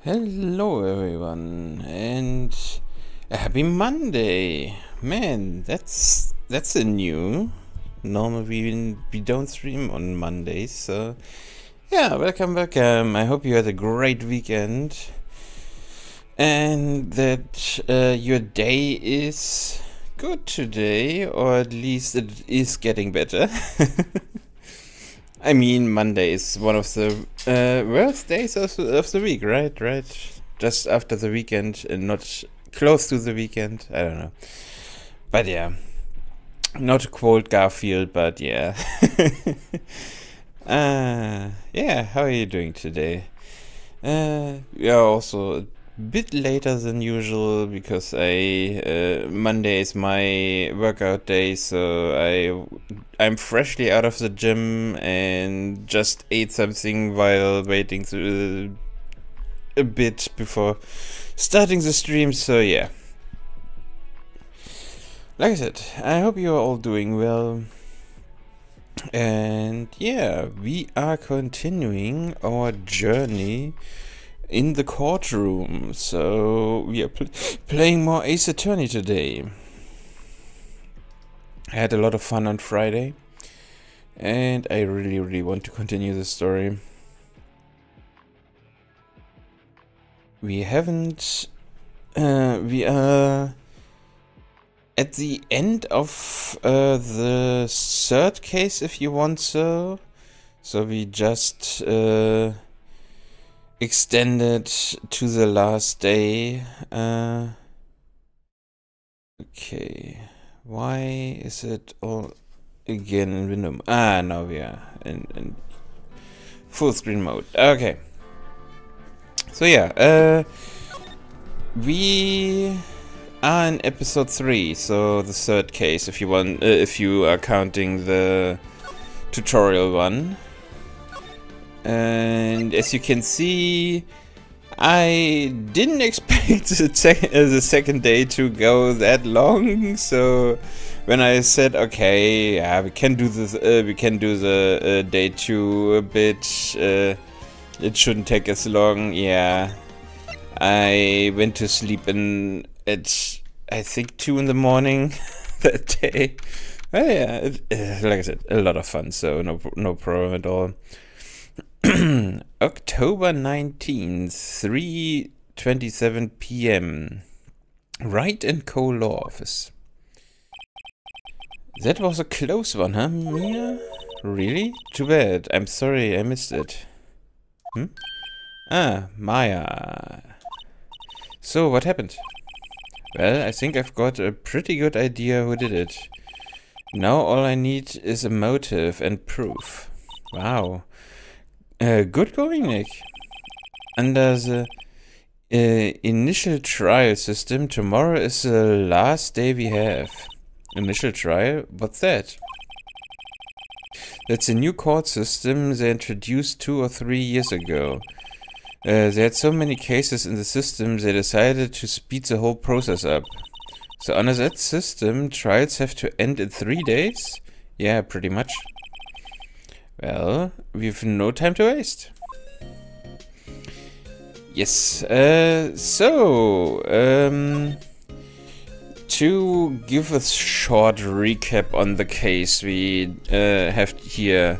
Hello everyone and a happy Monday. Man, that's a new. Normally we don't stream on Mondays, so yeah, welcome. I hope you had a great weekend and that your day is good today, or at least it is getting better. I mean, Monday is one of the worst days of the week, right? Right? Just after the weekend and not close to the weekend. I don't know. But yeah. Not quote Garfield, but yeah. Yeah, how are you doing today? We are also a bit later than usual because Monday is my workout day, so I'm freshly out of the gym and just ate something while waiting a bit before starting the stream. So yeah, like I said, I hope you are all doing well. And yeah, we are continuing our journey in the courtroom. So we are playing more Ace Attorney today. I had a lot of fun on Friday, and I really want to continue the story. We haven't. We are at the end of the third case, if you want so. So we just extended to the last day. Okay. Why is it all again in window? Now we are in full screen mode. Okay. So yeah, we are in episode 3, so the third case, if you are counting the tutorial one. And as you can see, I didn't expect the second day to go that long. So when I said, okay, yeah, we can do this, we can do the day 2 a bit. It shouldn't take as long. Yeah, I went to sleep at I think 2 in the morning that day. But yeah, like I said, a lot of fun. So no problem at all. October 19th, 3:27 p.m. Right and Co. Law Office. That was a close one, huh, Mia? Really? Too bad. I'm sorry I missed it. Maya. So, what happened? Well, I think I've got a pretty good idea who did it. Now all I need is a motive and proof. Wow. Good going, Nick. Under the initial trial system, tomorrow is the last day we have. Initial trial? What's that? That's a new court system they introduced 2 or 3 years ago. They had so many cases in the system, they decided to speed the whole process up. So under that system, trials have to end in 3 days? Yeah, pretty much. Well, we've no time to waste. Yes, to give a short recap on the case we have here.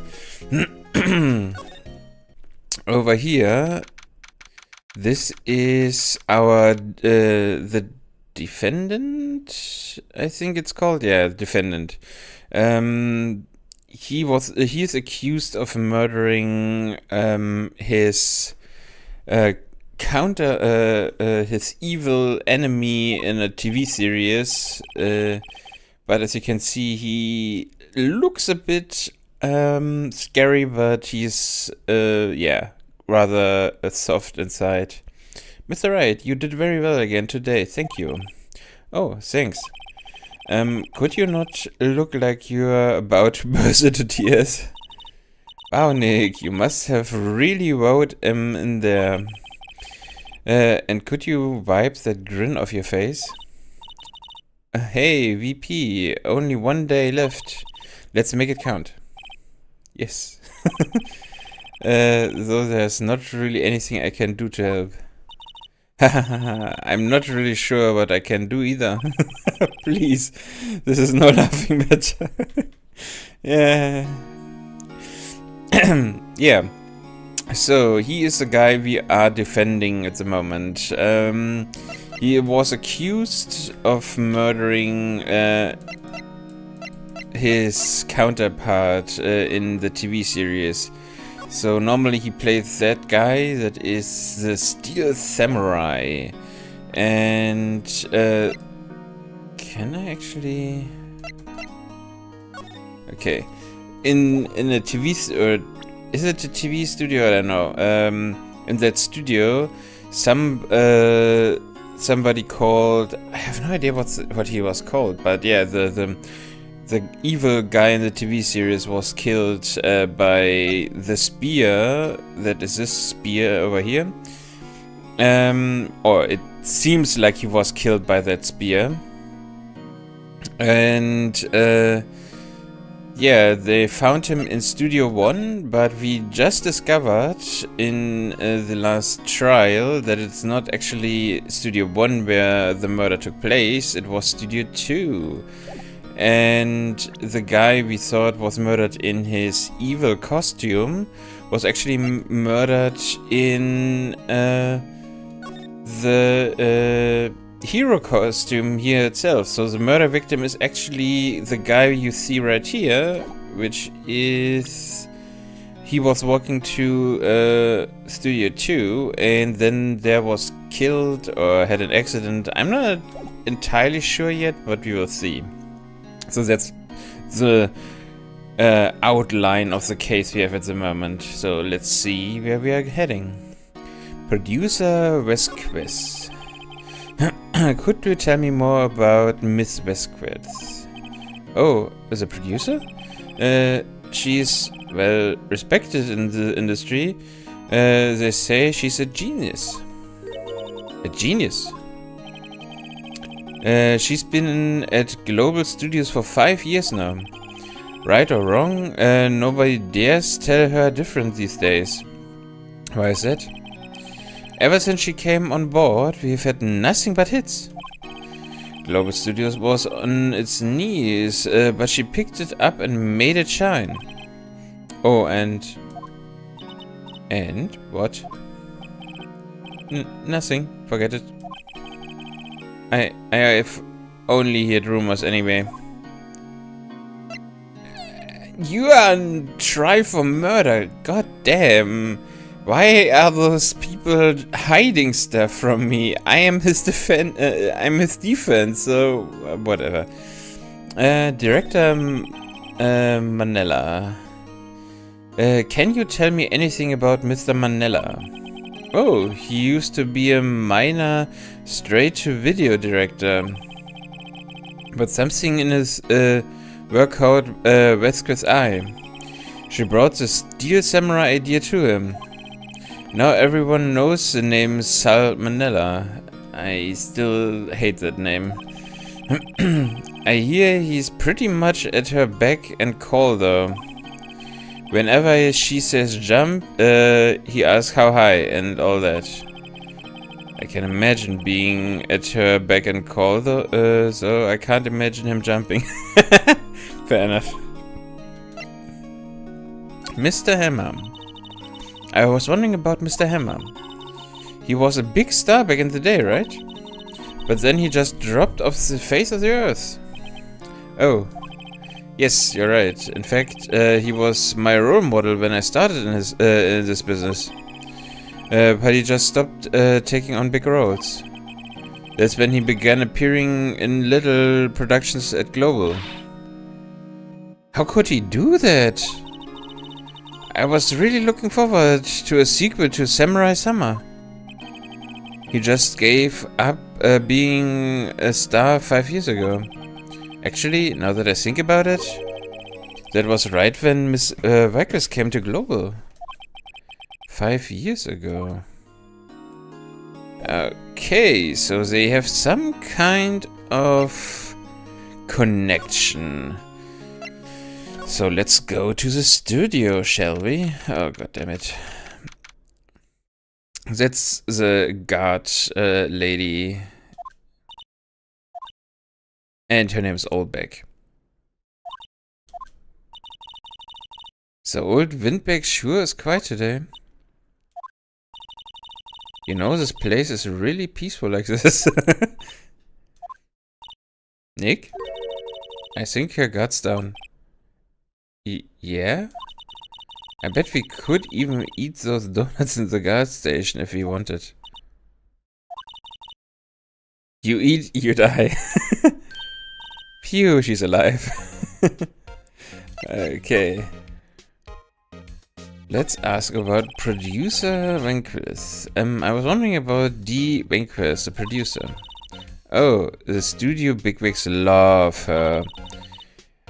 Over here, this is our the defendant, I think it's called. Yeah, defendant. He is accused of murdering his his evil enemy in a TV series. But as you can see, he looks a bit scary, but he's rather soft inside. Mr. Wright, you did very well again today. Thank you. Oh, thanks. Could you not look like you're about to burst into tears? Wow, Nick, you must have really wowed him in there. And could you wipe that grin off your face? Hey, VP, only 1 day left. Let's make it count. Yes. Though there's not really anything I can do to help. I'm not really sure what I can do either. Please, this is no laughing matter. Yeah. Yeah. So he is the guy we are defending at the moment. He was accused of murdering his counterpart in the TV series. So normally he plays that guy that is the Steel Samurai. And can I actually... Okay. In a TV... or is it a TV studio? I don't know. In that studio, somebody called... I have no idea what he was called. But yeah, the evil guy in the TV series was killed by the spear. That is this spear over here. Or it seems like he was killed by that spear. And yeah, they found him in Studio 1, but we just discovered in the last trial that it's not actually Studio 1 where the murder took place, it was Studio 2. And the guy we thought was murdered in his evil costume was actually murdered in the hero costume here itself. So the murder victim is actually the guy you see right here, which is... He was walking to Studio 2 and then there was killed or had an accident. I'm not entirely sure yet, but we will see. So that's the outline of the case we have at the moment. So let's see where we are heading. Producer Vesquez. Could you tell me more about Miss Vesquez? Oh, as a producer? She's well respected in the industry. They say she's a genius. A genius? She's been at Global Studios for 5 years now. Right or wrong, nobody dares tell her different these days. Why is that? Ever since she came on board, we've had nothing but hits. Global Studios was on its knees, but she picked it up and made it shine. Oh, and... And? What? Nothing. Forget it. I've only heard rumors anyway. You are on trial for murder. God damn. Why are those people hiding stuff from me? I am his I'm his defense, so whatever. Director Manella. Can you tell me anything about Mr. Manella? Oh, he used to be a minor straight-to-video director. But something in his work caught Vesquez's eye. She brought the Steel Samurai idea to him. Now everyone knows the name Sal Manella. I still hate that name. I hear he's pretty much at her beck and call though. Whenever she says jump, he asks how high and all that. I can imagine being at her beck and call though, so I can't imagine him jumping. Fair enough. Mr. Hammer. I was wondering about Mr. Hammer. He was a big star back in the day, right? But then he just dropped off the face of the earth. Oh. Yes, you're right. In fact, he was my role model when I started in this business. But he just stopped taking on big roles. That's when he began appearing in little productions at Global. How could he do that? I was really looking forward to a sequel to Samurai Summer. He just gave up being a star 5 years ago. Actually, now that I think about it, that was right when Miss Vesquez came to Global. 5 years ago. Okay, so they have some kind of connection. So let's go to the studio, shall we? Oh, god damn it. That's the guard lady. And her name is Oldbeck. So old Windbeck sure is quiet today. You know, this place is really peaceful like this. Nick? I think her guard's down. Yeah? I bet we could even eat those donuts in the gas station if we wanted. You eat, you die. Phew, she's alive. Okay. Let's ask about producer Vanquist. I was wondering about D. Vanquist, the producer. Oh, the studio bigwigs love her.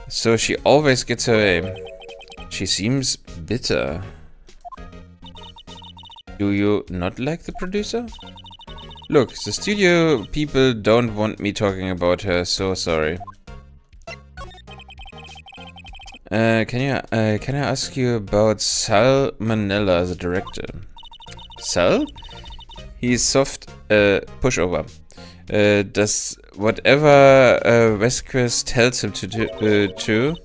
So she always gets her way. She seems bitter. Do you not like the producer? Look, the studio people don't want me talking about her, so sorry. Can I ask you about Sal Manella, the director? Sal? He's soft, pushover. Does whatever Vesquez tells him to do,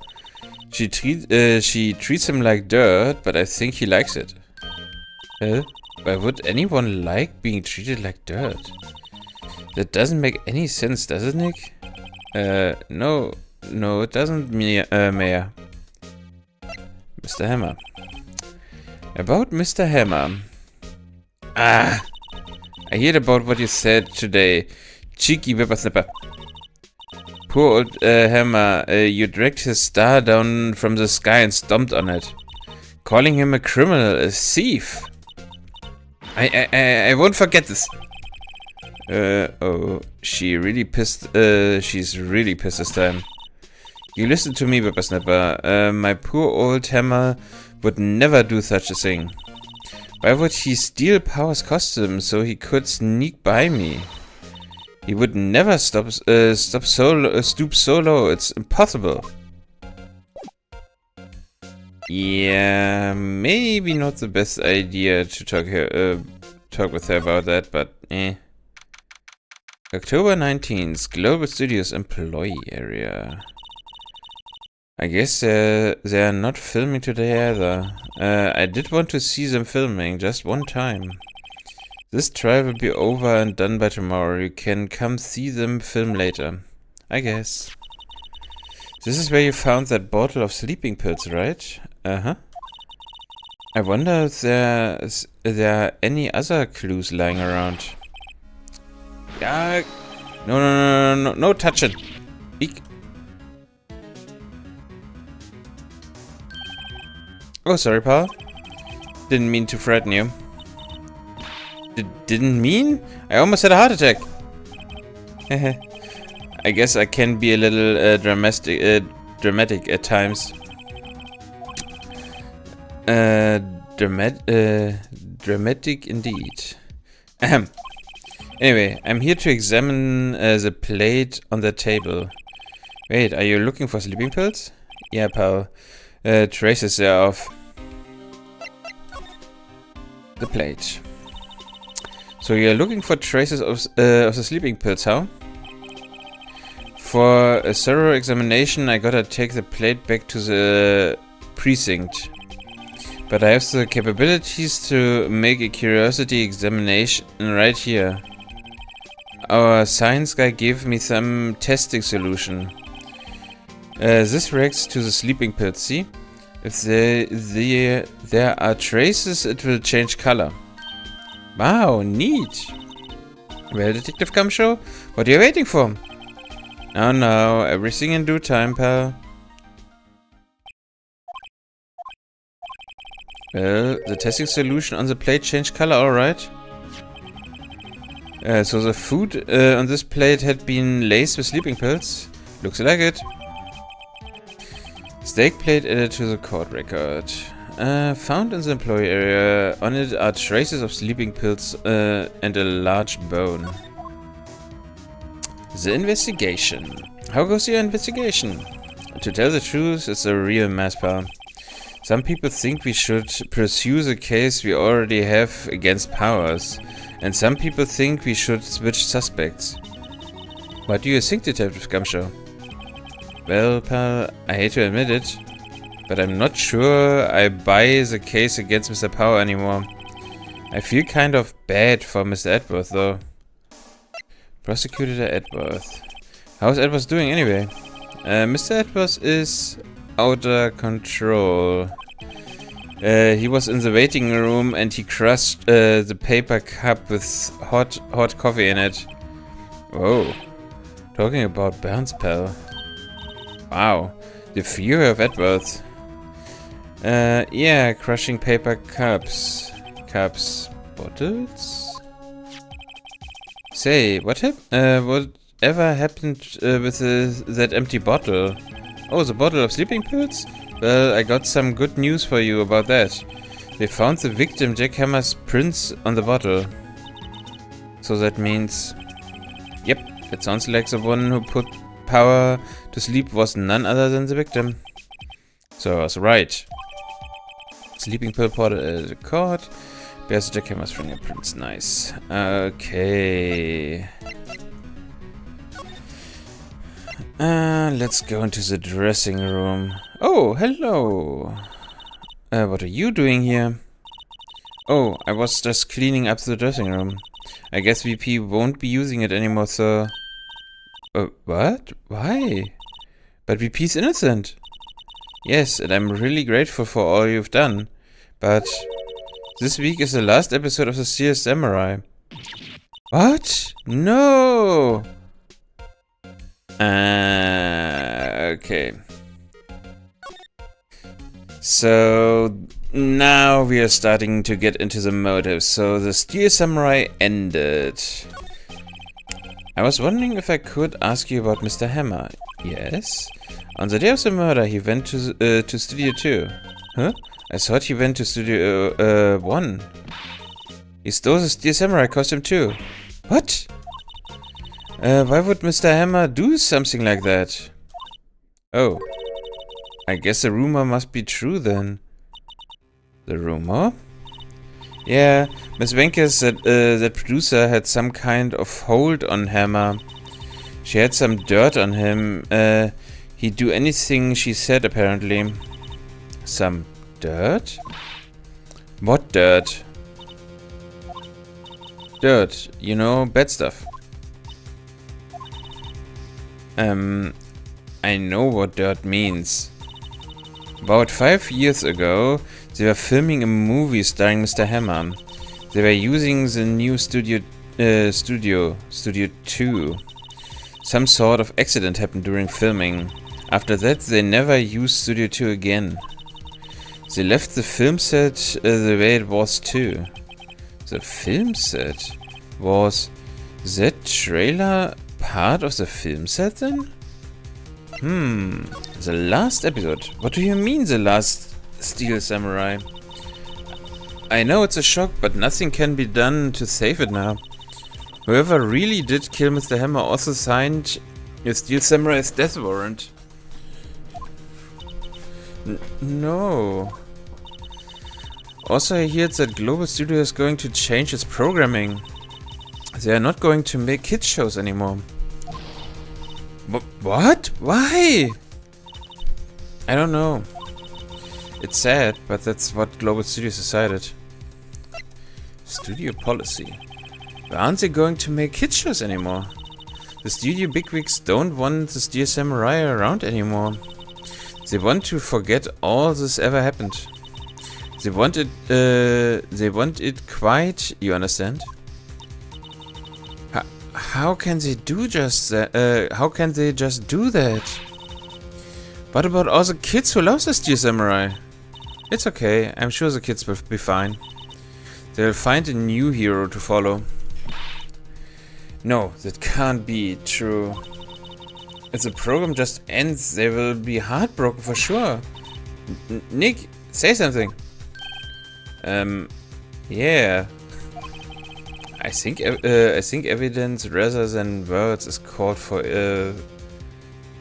she treats him like dirt, but I think he likes it. Why would anyone like being treated like dirt? That doesn't make any sense, does it, Nick? No, it doesn't, Mayor. Mr. Hammer. About Mr. Hammer. Ah! I heard about what you said today. Cheeky whippersnapper. Poor old Hammer, you dragged his star down from the sky and stomped on it. Calling him a criminal, a thief. I won't forget this. Oh, she's really pissed this time. You listen to me, whippersnapper. My poor old Hammer would never do such a thing. Why would he steal Power's costume so he could sneak by me? He would never stoop so low. It's impossible. Yeah, maybe not the best idea to talk with her about that, but eh. October 19th, Global Studios employee area. I guess they're not filming today either. I did want to see them filming just one time. This trial will be over and done by tomorrow. You can come see them film later. I guess. This is where you found that bottle of sleeping pills, right? Uh-huh. I wonder if there are any other clues lying around. Yeah. No, touch it. Eek. Oh, sorry, pal. Didn't mean to frighten you. Didn't mean? I almost had a heart attack. I guess I can be a little dramatic at times. Dramatic indeed. Ahem. Anyway, I'm here to examine the plate on the table. Wait, are you looking for sleeping pills? Yeah, pal. Traces thereof. The plate. So you're looking for traces of the sleeping pills, huh? For a thorough examination, I gotta take the plate back to the precinct. But I have the capabilities to make a curiosity examination right here. Our science guy gave me some testing solution. This reacts to the sleeping pills, see? If there are traces, it will change color. Wow, neat. Well, Detective Gumshoe, what are you waiting for? Oh no, everything in due time, pal. Well, the testing solution on the plate changed color, alright. So the food on this plate had been laced with sleeping pills. Looks like it. Steak plate added to the court record. Found in the employee area. On it are traces of sleeping pills and a large bone. The investigation. How goes your investigation? To tell the truth, it's a real mess, pal. Some people think we should pursue the case we already have against Powers, and some people think we should switch suspects. What do you think, Detective Gumshoe? Well, pal, I hate to admit it, but I'm not sure I buy the case against Mr. Power anymore. I feel kind of bad for Mr. Edworth, though. Prosecutor Edworth. How's Edworth doing anyway? Mr. Edworth is outer control. He was in the waiting room and he crushed the paper cup with hot coffee in it. Whoa. Talking about Burns, pal. Wow. The fury of Edworth. Yeah, crushing paper cups. Bottles? Say, whatever happened with that empty bottle? Oh, the bottle of sleeping pills? Well, I got some good news for you about that. They found the victim Jack Hammer's prints on the bottle. So that means... Yep, it sounds like the one who put Power to sleep was none other than the victim. So I was right. Sleeping pill ported at the court. Bears Jack Hammer's fingerprints. Nice. Okay. Let's go into the dressing room. Oh, hello. What are you doing here? Oh, I was just cleaning up the dressing room. I guess VP won't be using it anymore, so... what? Why? But VP's innocent. Yes, and I'm really grateful for all you've done. But... this week is the last episode of the Steel Samurai. What? No! Okay. So now we are starting to get into the motive. So the Steel Samurai ended. I was wondering if I could ask you about Mr. Hammer. Yes? On the day of the murder, he went to Studio 2. Huh? I thought he went to Studio 1. He stole the Steel Samurai costume too. What? Why would Mr. Hammer do something like that? Oh. I guess the rumor must be true then. The rumor? Yeah, Miss Wenke said that producer had some kind of hold on Hammer. She had some dirt on him. He'd do anything she said, apparently. Some dirt? What dirt? Dirt, you know, bad stuff. I know what dirt means. About 5 years ago, they were filming a movie starring Mr. Hammer. They were using the new Studio 2. Some sort of accident happened during filming. After that, they never used Studio 2 again. They left the film set the way it was too. The film set? Was that trailer part of the film set then? The last episode. What do you mean the last Steel Samurai? I know it's a shock, but nothing can be done to save it now. Whoever really did kill Mr. Hammer also signed your Steel Samurai's death warrant. No. Also, I heard that Global Studio is going to change its programming. They are not going to make kids shows anymore. What? Why? I don't know. It's sad, but that's what Global Studios decided. Studio policy. Why aren't they going to make kids shows anymore? The studio bigwigs don't want the Steel Samurai around anymore. They want to forget all this ever happened. They want it quiet, you understand? How can they do just that? How can they just do that? What about all the kids who love the Steel Samurai? It's okay, I'm sure the kids will be fine. They'll find a new hero to follow. No, that can't be true. If the program just ends, they will be heartbroken for sure. Nick, say something. Yeah. I think evidence rather than words is called for.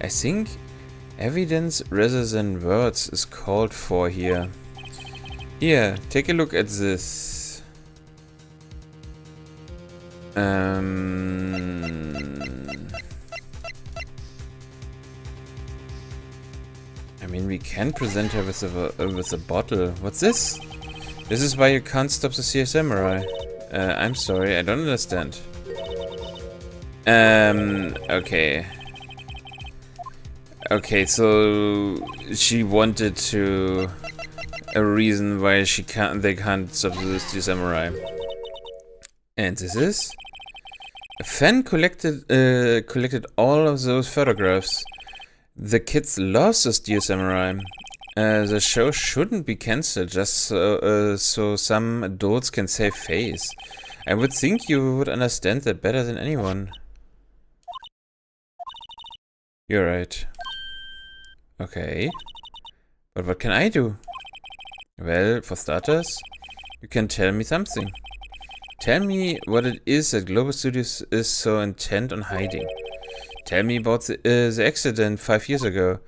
I think Evidence rather than words is called for here. Here, take a look at this. I mean, we can present her with a bottle. What's this? This is why you can't stop the Sea Samurai. I'm sorry, I don't understand. Okay. Okay, so she wanted to a reason why they can't stop the samurai. And this is a fan collected all of those photographs. The kids love the Steel Samurai. The show shouldn't be cancelled just so some adults can save face. I would think you would understand that better than anyone. You're right. Okay. But what can I do? Well, for starters, you can tell me something. Tell me what it is that Global Studios is so intent on hiding. Tell me about the accident 5 years ago.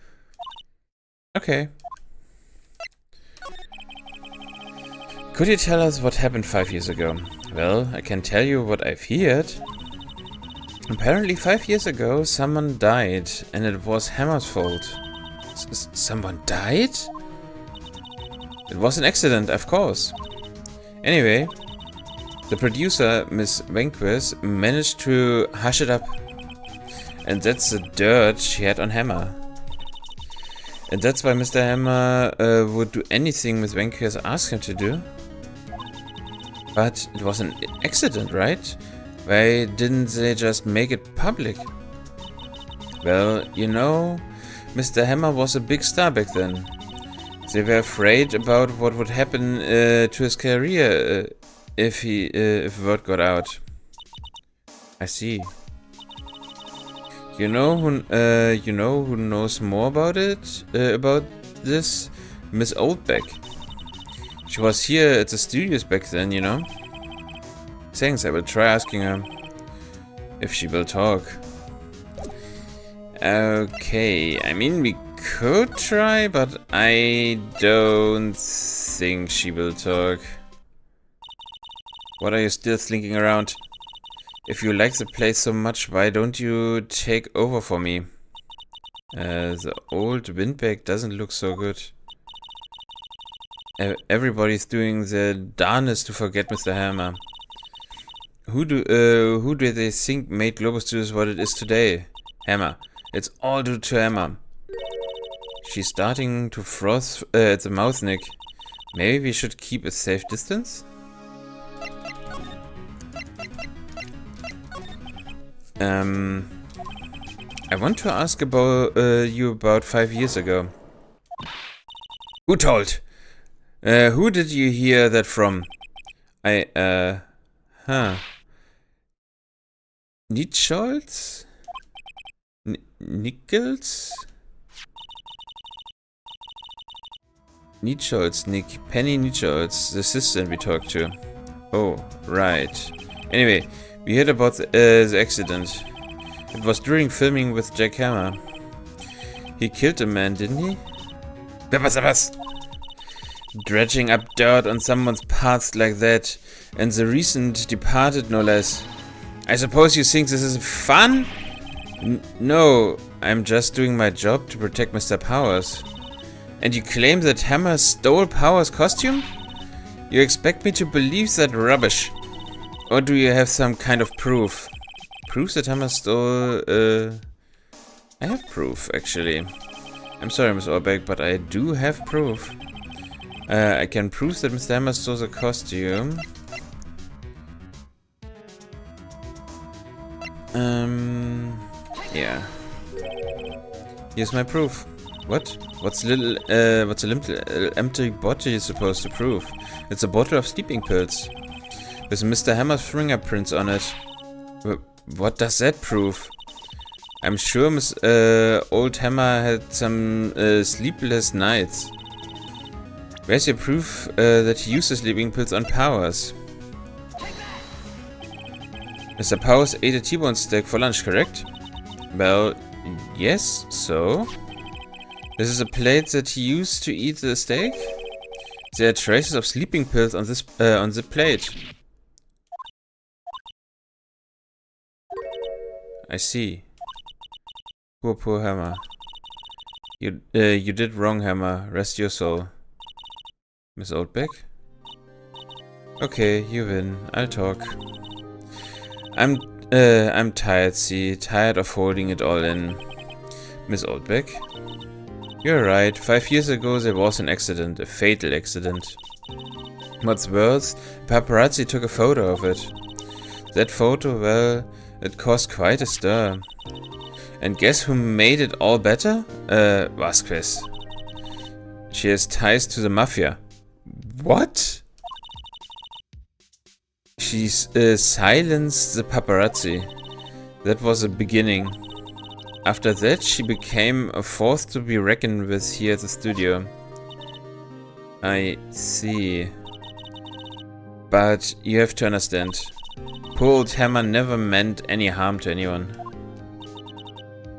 Okay. Could you tell us what happened 5 years ago? Well, I can tell you what I've heard. Apparently 5 years ago, someone died, and it was Hammer's fault. Someone died? It was an accident, of course. Anyway, the producer, Miss Vanquist, managed to hush it up. And that's the dirt she had on Hammer. And that's why Mr. Hammer would do anything Miss Vanquist asked him to do. But it was an accident, right? Why didn't they just make it public? Well, you know, Mr. Hammer was a big star back then. They were afraid about what would happen to his career if word got out. I see. You know who knows more about it? About this? Miss Oldbeck. She was here at the studios back then, you know. Thanks, I will try asking her if she will talk. Okay, I mean we could try, but I don't think she will talk. What are you still slinking around? If you like the place so much, why don't you take over for me? The old windbag doesn't look so good. Everybody's doing their darnest to forget Mr. Hammer. Who do they think made Global Studios what it is today? Hammer. It's all due to Hammer. She's starting to froth at the mouth, Nick. Maybe we should keep a safe distance? I want to ask about you about 5 years ago. Who told? Who did you hear that from? Nichols? Nichols? Nichols, Nick. Penny Nichols, the assistant we talked to. Oh, right. Anyway, we heard about the accident. It was during filming with Jack Hammer. He killed a man, didn't he? Dredging up dirt on someone's past like that, and the recent departed no less. I suppose you think this is fun? No, I'm just doing my job to protect Mr. Powers. And you claim that Hammer stole Powers' costume? You expect me to believe that rubbish? Or do you have some kind of proof? Proof that Hammer stole... I have proof, actually. I'm sorry, Miss Orbeck, but I do have proof. I can prove that Mr. Hammer stole the costume. Yeah. Here's my proof. What? What's a little empty bottle supposed to prove? It's a bottle of sleeping pills with Mr. Hammer's fingerprints on it. What does that prove? I'm sure old Hammer had some sleepless nights. Where's your proof that he used the sleeping pills on Powers? Mr. Powers ate a T-bone steak for lunch, correct? Well, yes, so? This is a plate that he used to eat the steak? There are traces of sleeping pills on the plate. I see. Poor Hammer. You did wrong, Hammer. Rest your soul. Miss Oldbeck? Okay, you win. I'll talk. I'm tired, see. Tired of holding it all in. Miss Oldbeck? You're right. 5 years ago there was an accident. A fatal accident. What's worse, paparazzi took a photo of it. That photo, well, it caused quite a stir. And guess who made it all better? Vasquez. She has ties to the mafia. What? She's silenced the paparazzi. That was the beginning. After that, she became a force to be reckoned with here at the studio. I see. But you have to understand. Poor old Hammer never meant any harm to anyone.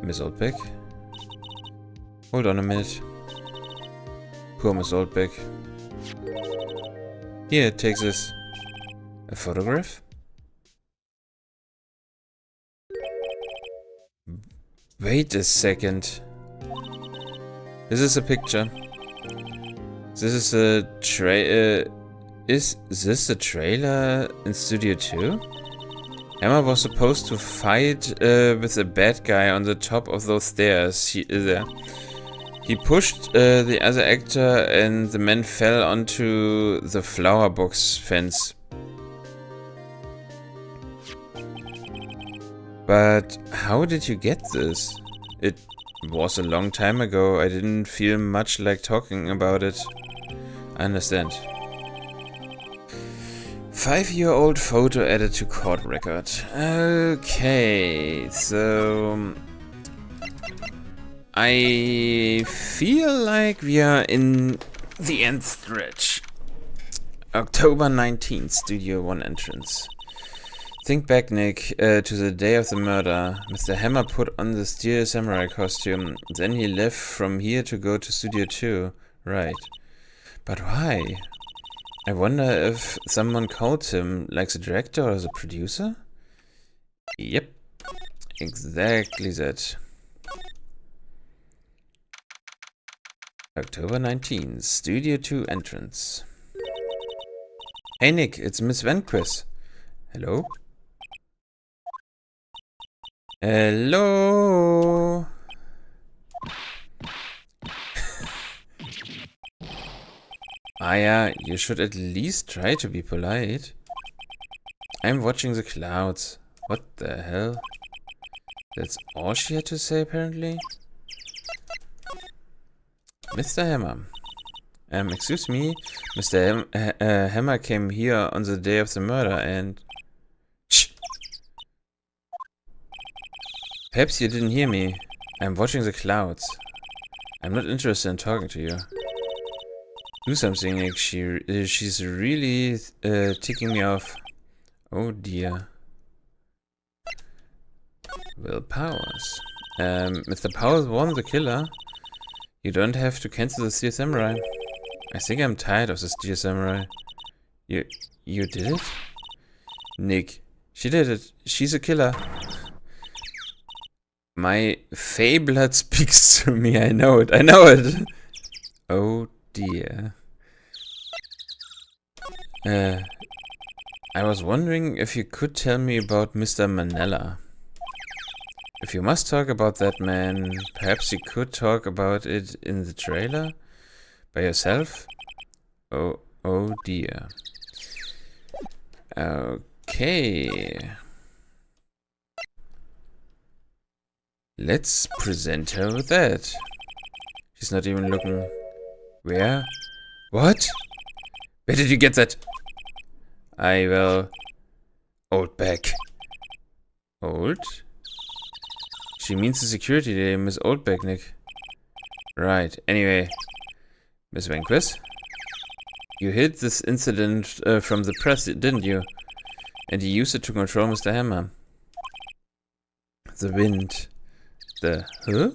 Miss Oldbeck? Hold on a minute. Poor Miss Oldbeck. Here, take this. A photograph? Wait a second. This is a picture. This is a is this the trailer in Studio 2? Hammer was supposed to fight with a bad guy on the top of those stairs. He pushed the other actor and the man fell onto the flower box fence. But how did you get this? It was a long time ago. I didn't feel much like talking about it. I understand. 5-year-old photo added to court record. Okay, so I feel like we are in the end stretch. October 19th, Studio 1 entrance. Think back, Nick, to the day of the murder. Mr. Hammer put on the Steel Samurai costume. Then he left from here to go to Studio 2. Right. But why? I wonder if someone called him, like the director or the producer? Yep. Exactly that. October 19th, Studio 2 entrance. Hey Nick, it's Miss Vanquist. Hello? Hello? Aya, you should at least try to be polite. I'm watching the clouds. What the hell? That's all she had to say, apparently? Mr. Hammer. Excuse me? Mr. Hammer came here on the day of the murder and... Shh! Perhaps you didn't hear me. I'm watching the clouds. I'm not interested in talking to you. Do something, Nick. She's really ticking me off. Oh dear. Will Powers. Mr. Powers warned the killer. You don't have to cancel the Steel Samurai. I think I'm tired of the Steel Samurai. You did it? Nick, she did it. She's a killer. My Fey blood speaks to me. I know it. I know it. Oh dear. I was wondering if you could tell me about Mr. Manella. If you must talk about that man, perhaps you could talk about it in the trailer? By yourself? Oh dear. Okay. Let's present her with that. She's not even looking... Where? What? Where did you get that? I will... Oldbeck. Old? She means the security lady, Miss Oldbeck, Nick. Right, anyway. Miss Vanquist? You hid this incident from the press, didn't you? And you used it to control Mr. Hammer. The wind. The... Huh?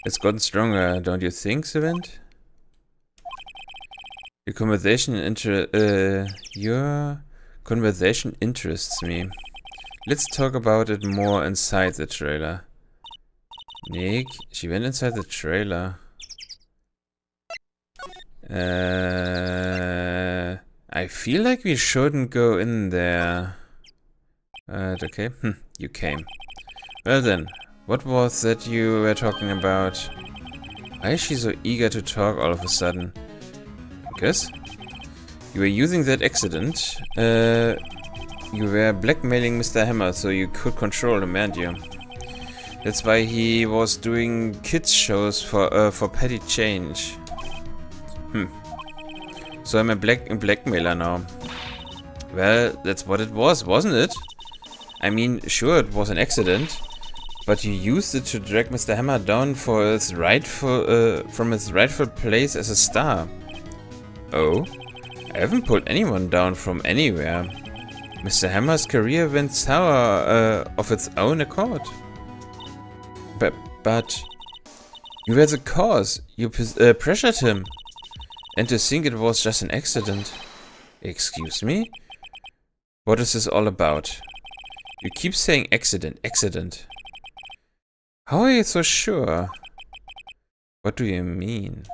It's gotten stronger, don't you think, Savant? Your conversation interests me. Let's talk about it more inside the trailer. Nick, she went inside the trailer. I feel like we shouldn't go in there. Okay, you came. Well then, what was that you were talking about? Why is she so eager to talk all of a sudden? Because you were using that accident. You were blackmailing Mr. Hammer so you could control him, weren't you? That's why he was doing kids shows for petty change. So I'm a blackmailer now. Well, that's what it was, wasn't it? I mean, sure, it was an accident, but you used it to drag Mr. Hammer down for his from his rightful place as a star. Oh? I haven't pulled anyone down from anywhere. Mr. Hammer's career went sour of its own accord. But you were the cause. You pressured him. And to think it was just an accident. Excuse me? What is this all about? You keep saying accident, accident. How are you so sure? What do you mean?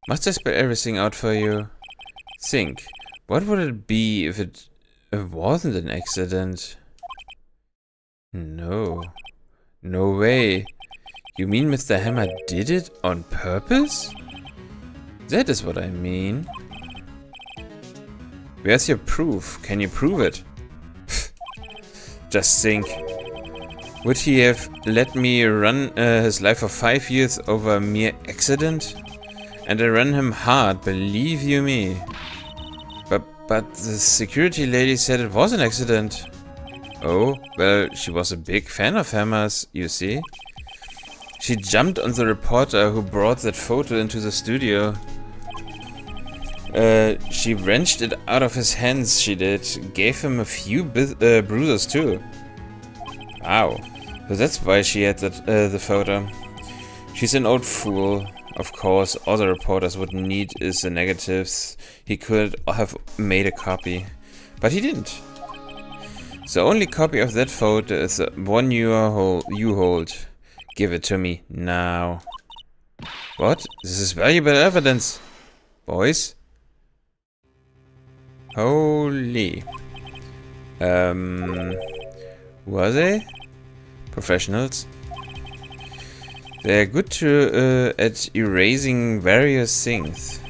Must I spell everything out for you? Think. What would it be if it wasn't an accident? No. No way. You mean Mr. Hammer did it on purpose? That is what I mean. Where's your proof? Can you prove it? Just think. Would he have let me run his life for 5 years over a mere accident? And I ran him hard, believe you me. But the security lady said it was an accident. Oh, well, she was a big fan of Hammer's, you see. She jumped on the reporter who brought that photo into the studio. She wrenched it out of his hands, she did. Gave him a few bruises too. Wow. So that's why she had that, the photo. She's an old fool. Of course, all the reporters would need is the negatives. He could have made a copy. But he didn't. The only copy of that photo is the one you hold. Give it to me now. What? This is valuable evidence. Boys? Holy. Were they? Professionals? They're good at erasing various things.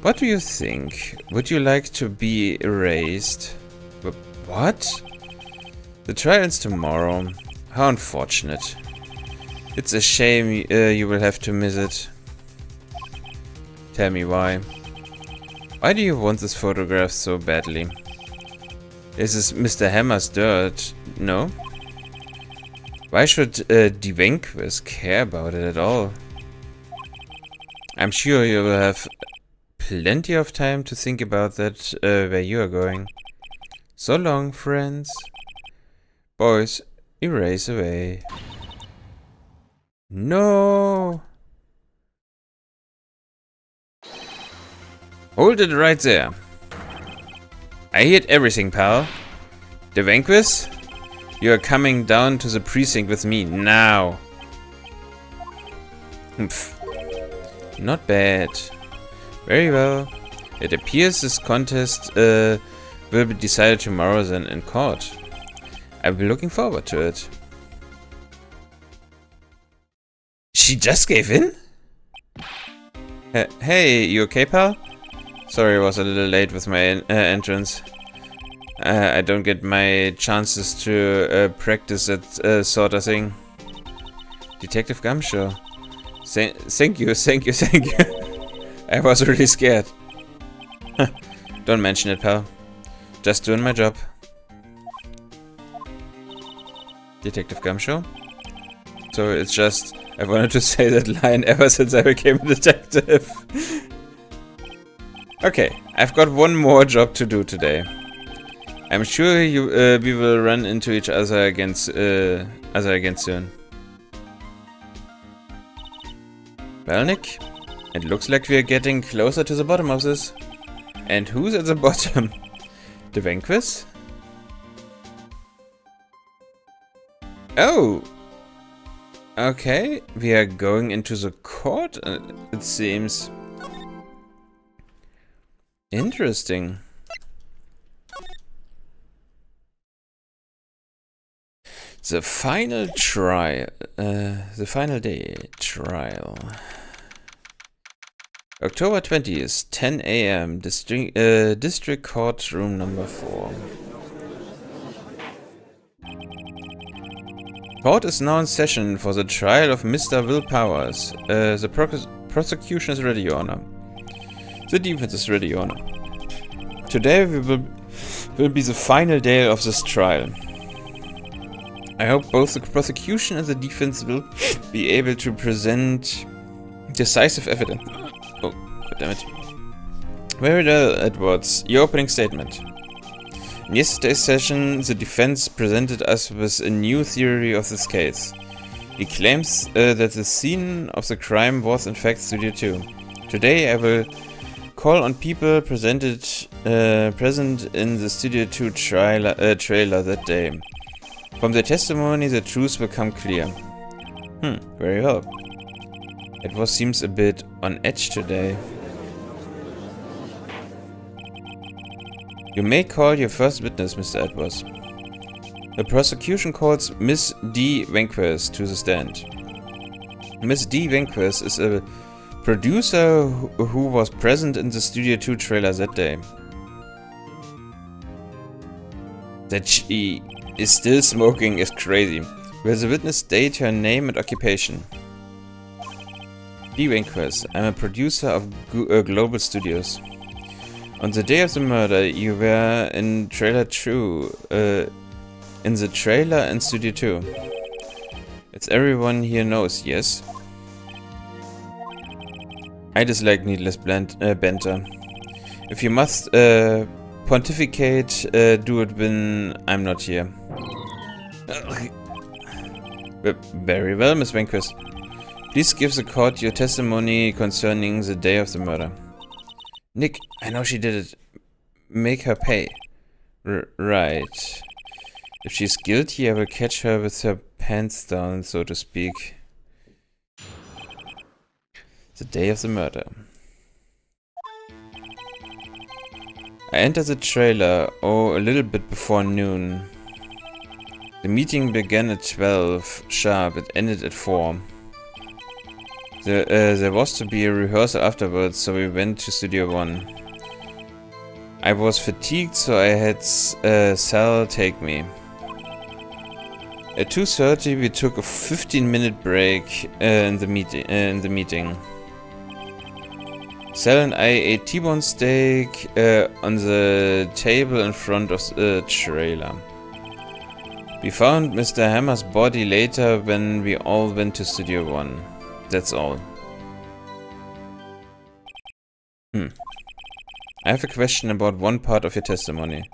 What do you think? Would you like to be erased? What? The trial's tomorrow. How unfortunate. It's a shame you will have to miss it. Tell me why. Why do you want this photograph so badly? Is this Mr. Hammer's dirt? No? Why should Devanquist care about it at all? I'm sure you will have plenty of time to think about that where you are going. So long, friends. Boys, erase away. No! Hold it right there. I heard everything, pal. Devanquist? You are coming down to the precinct with me now. Not bad. Very well. It appears this contest will be decided tomorrow then in court. I'll be looking forward to it. She just gave in? Hey, you okay, pal? Sorry I was a little late with my entrance. I don't get my chances to practice that sort of thing. Detective Gumshoe. Thank you. I was really scared. Don't mention it, pal. Just doing my job. Detective Gumshoe? So it's just, I wanted to say that line ever since I became a detective. Okay, I've got one more job to do today. I'm sure we will run into each other again soon. Well, Nick, it looks like we are getting closer to the bottom of this. And who's at the bottom? The Vanquish? Oh! Okay, we are going into the court, it seems. Interesting. The final trial. The final day trial. October 20th, 10 AM, District Court Room number 4. Court is now in session for the trial of Mr. Will Powers. The prosecution is ready, Your Honor. The defense is ready, Your Honor. Today will be the final day of this trial. I hope both the prosecution and the defense will be able to present decisive evidence. Oh, goddammit. Very well, Edwards. Your opening statement. In yesterday's session, the defense presented us with a new theory of this case. He claims that the scene of the crime was in fact Studio 2. Today I will call on people present in the Studio 2 trailer that day. From their testimony, the truth will come clear. Very well. Edwards seems a bit on edge today. You may call your first witness, Mr. Edwards. The prosecution calls Miss D. Vanquish to the stand. Miss D. Vanquish is a producer who was present in the Studio 2 trailer that day. That she is still smoking is crazy. Will the witness state her name and occupation? D. Vanquish, I'm a producer of Global Studios. On the day of the murder, you were in trailer 2, in the trailer and Studio 2. It's everyone here knows, yes? I dislike needless banter. If you must pontificate, do it when I'm not here. Very well, Miss Vanquish. Please give the court your testimony concerning the day of the murder. Nick, I know she did it. Make her pay. Right. If she's guilty, I will catch her with her pants down, so to speak. The day of the murder. I entered the trailer, a little bit before noon. The meeting began at 12 sharp, it ended at 4. There was to be a rehearsal afterwards, so we went to Studio 1. I was fatigued, so I had Sal take me. At 2:30 we took a 15-minute break in the meeting. Sal and I ate T-bone steak on the table in front of the trailer. We found Mr. Hammer's body later when we all went to Studio 1. That's all. I have a question about one part of your testimony.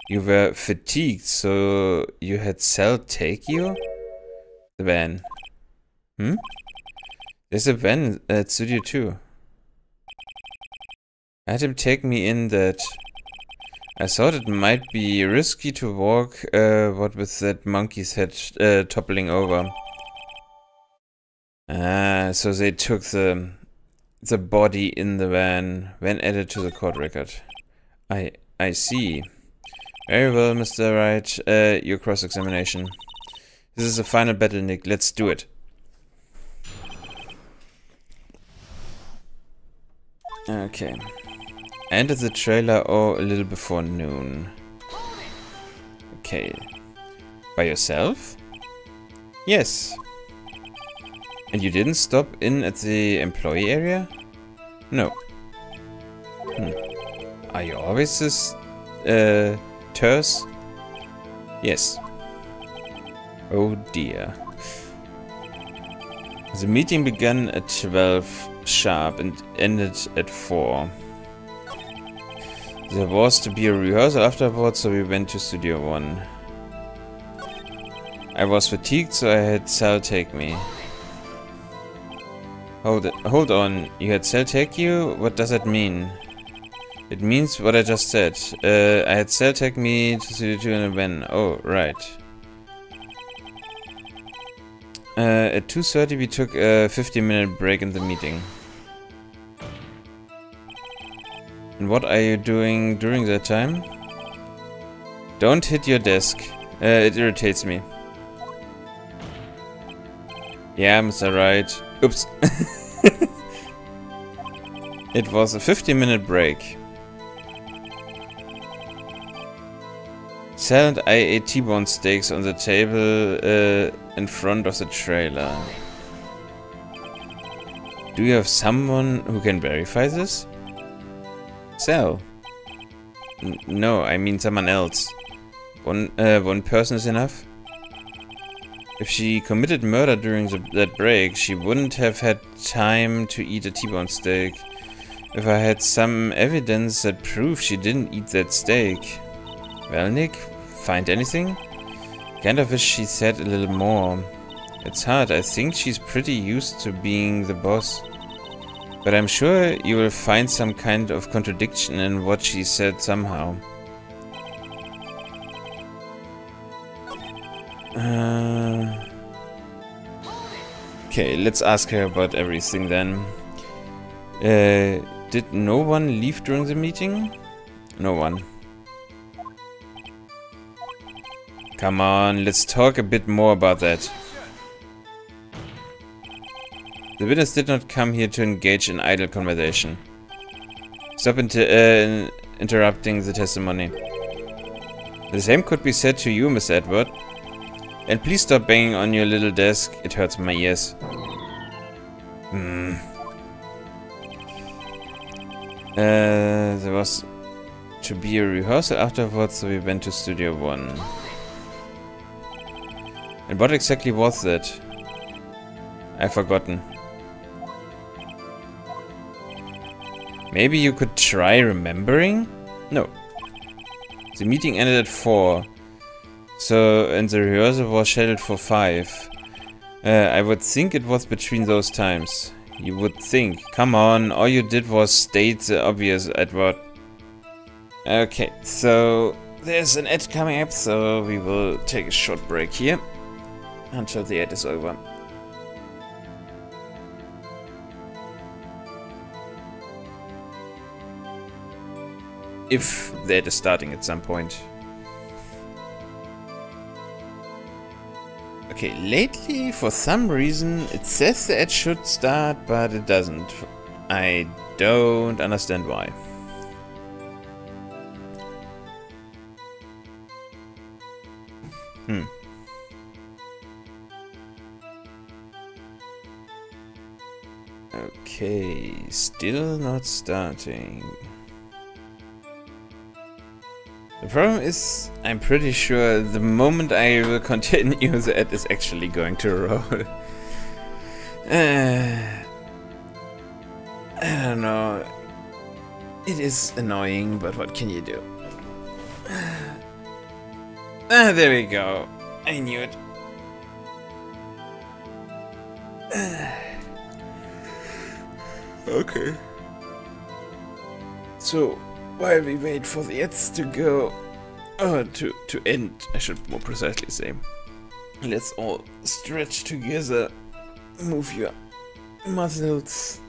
You were fatigued, so you had Sal take you? The van. There's a van at Studio 2. I had him take me in that. I thought it might be risky to walk, what with that monkey's head toppling over. So they took the body in the van added to the court record. I see. Very well, Mr. Wright. Your cross-examination. This is the final battle, Nick. Let's do it. Okay. I entered the trailer a little before noon. Okay. By yourself? Yes. And you didn't stop in at the employee area? No. Are you always this, terse? Yes. Oh dear. The meeting began at 12 sharp and ended at 4. There was to be a rehearsal afterwards, so we went to Studio 1. I was fatigued, so I had Sal take me. Hold on. You had Cell take you? What does that mean? It means what I just said. I had Cell take me to Studio in a van. Oh, right. At 2:30 we took a 15-minute break in the meeting. And what are you doing during that time? Don't hit your desk. It irritates me. Yeah, Mr. Right. Oops. It was a 15-minute break. Sal and I ate T-bone steaks on the table in front of the trailer. Do you have someone who can verify this? Sal. No, I mean someone else. One person is enough? If she committed murder during that break, she wouldn't have had time to eat a T-bone steak. If I had some evidence that proved she didn't eat that steak. Well, Nick, find anything? Kind of wish she said a little more. It's hard, I think she's pretty used to being the boss. But I'm sure you will find some kind of contradiction in what she said somehow. Okay, let's ask her about everything then. Did no one leave during the meeting? No one. Come on, let's talk a bit more about that. The witness did not come here to engage in idle conversation. Stop interrupting the testimony. The same could be said to you, Miss Edward. And please stop banging on your little desk. It hurts my ears. There was to be a rehearsal afterwards, so we went to Studio 1. And what exactly was that? I've forgotten. Maybe you could try remembering? No. The meeting ended at 4. So, and the rehearsal was scheduled for 5. I would think it was between those times. You would think. Come on, all you did was state the obvious, Edward. Okay, so there's an ad coming up, so we will take a short break here until the ad is over. If the ad is starting at some point. Okay, lately, for some reason, it says the ad should start, but it doesn't. I don't understand why. Okay, still not starting. The problem is, I'm pretty sure the moment I will continue, the ad is actually going to roll. I don't know. It is annoying, but what can you do? There we go. I knew it. Okay. So, while we wait for the ads to go, to end, I should more precisely say. Let's all stretch together, move your muscles,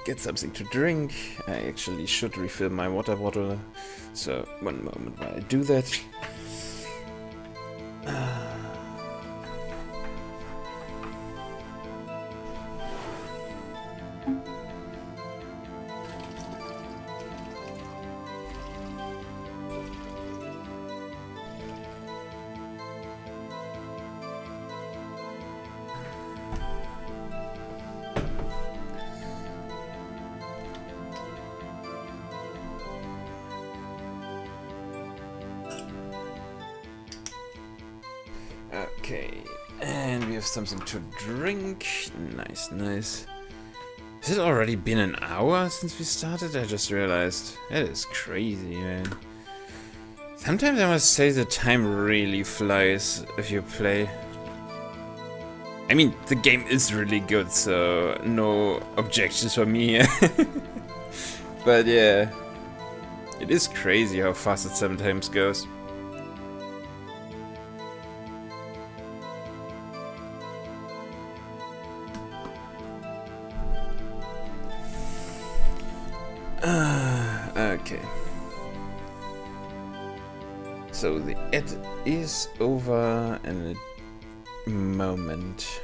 get something to drink. I actually should refill my water bottle, so one moment while I do that. Okay, and we have something to drink. Nice, nice. Has it already been an hour since we started? I just realized. That is crazy, man. Sometimes I must say the time really flies if you play. I mean, the game is really good, so no objections for me. But yeah, it is crazy how fast it sometimes goes. Okay. So the ad is over in a moment.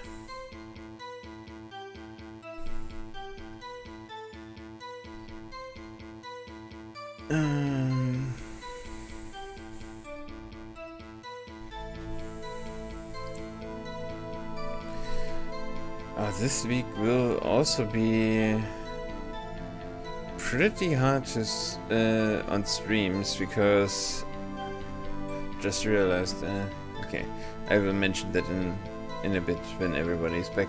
This week will also be pretty hard to on streams because just realized. Okay, I will mention that in a bit when everybody's back.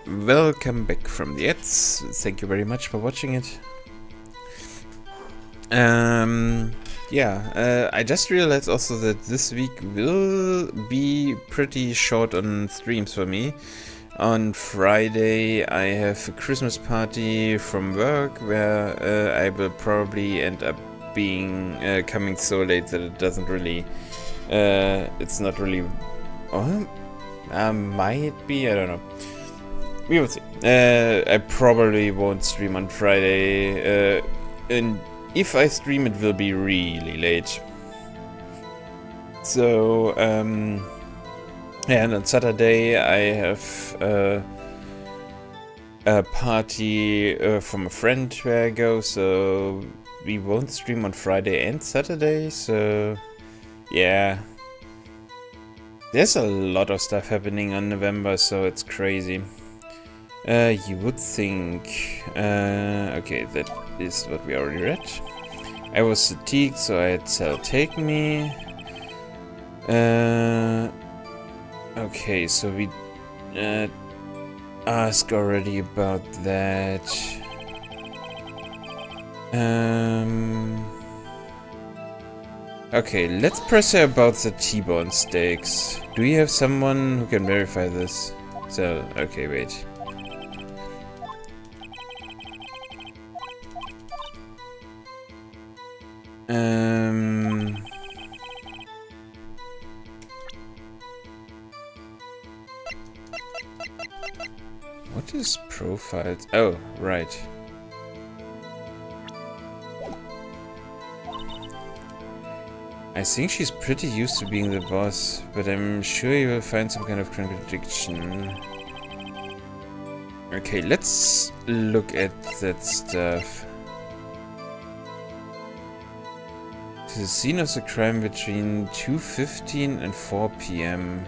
Welcome back from the ads. Thank you very much for watching it. Yeah, I just realized also that this week will be pretty short on streams for me. On Friday I have a Christmas party from work where I will probably end up being coming so late that it doesn't really it's not really might be, I don't know. We will see. I probably won't stream on Friday, and if I stream it will be really late. So yeah, and on Saturday I have a party from a friend where I go, so we won't stream on Friday and Saturday, so yeah. There's a lot of stuff happening on November, so it's crazy. You would think... okay, that is what we already read. I was fatigued, so I had Cell take me. Okay, so we asked already about that. Okay, let's press her about the T-bone steaks. Do you have someone who can verify this? So, okay, wait. What is profiles? Oh, right. I think she's pretty used to being the boss, but I'm sure you will find some kind of contradiction. Okay, let's look at that stuff. To the scene of the crime between 2:15 and 4 p.m.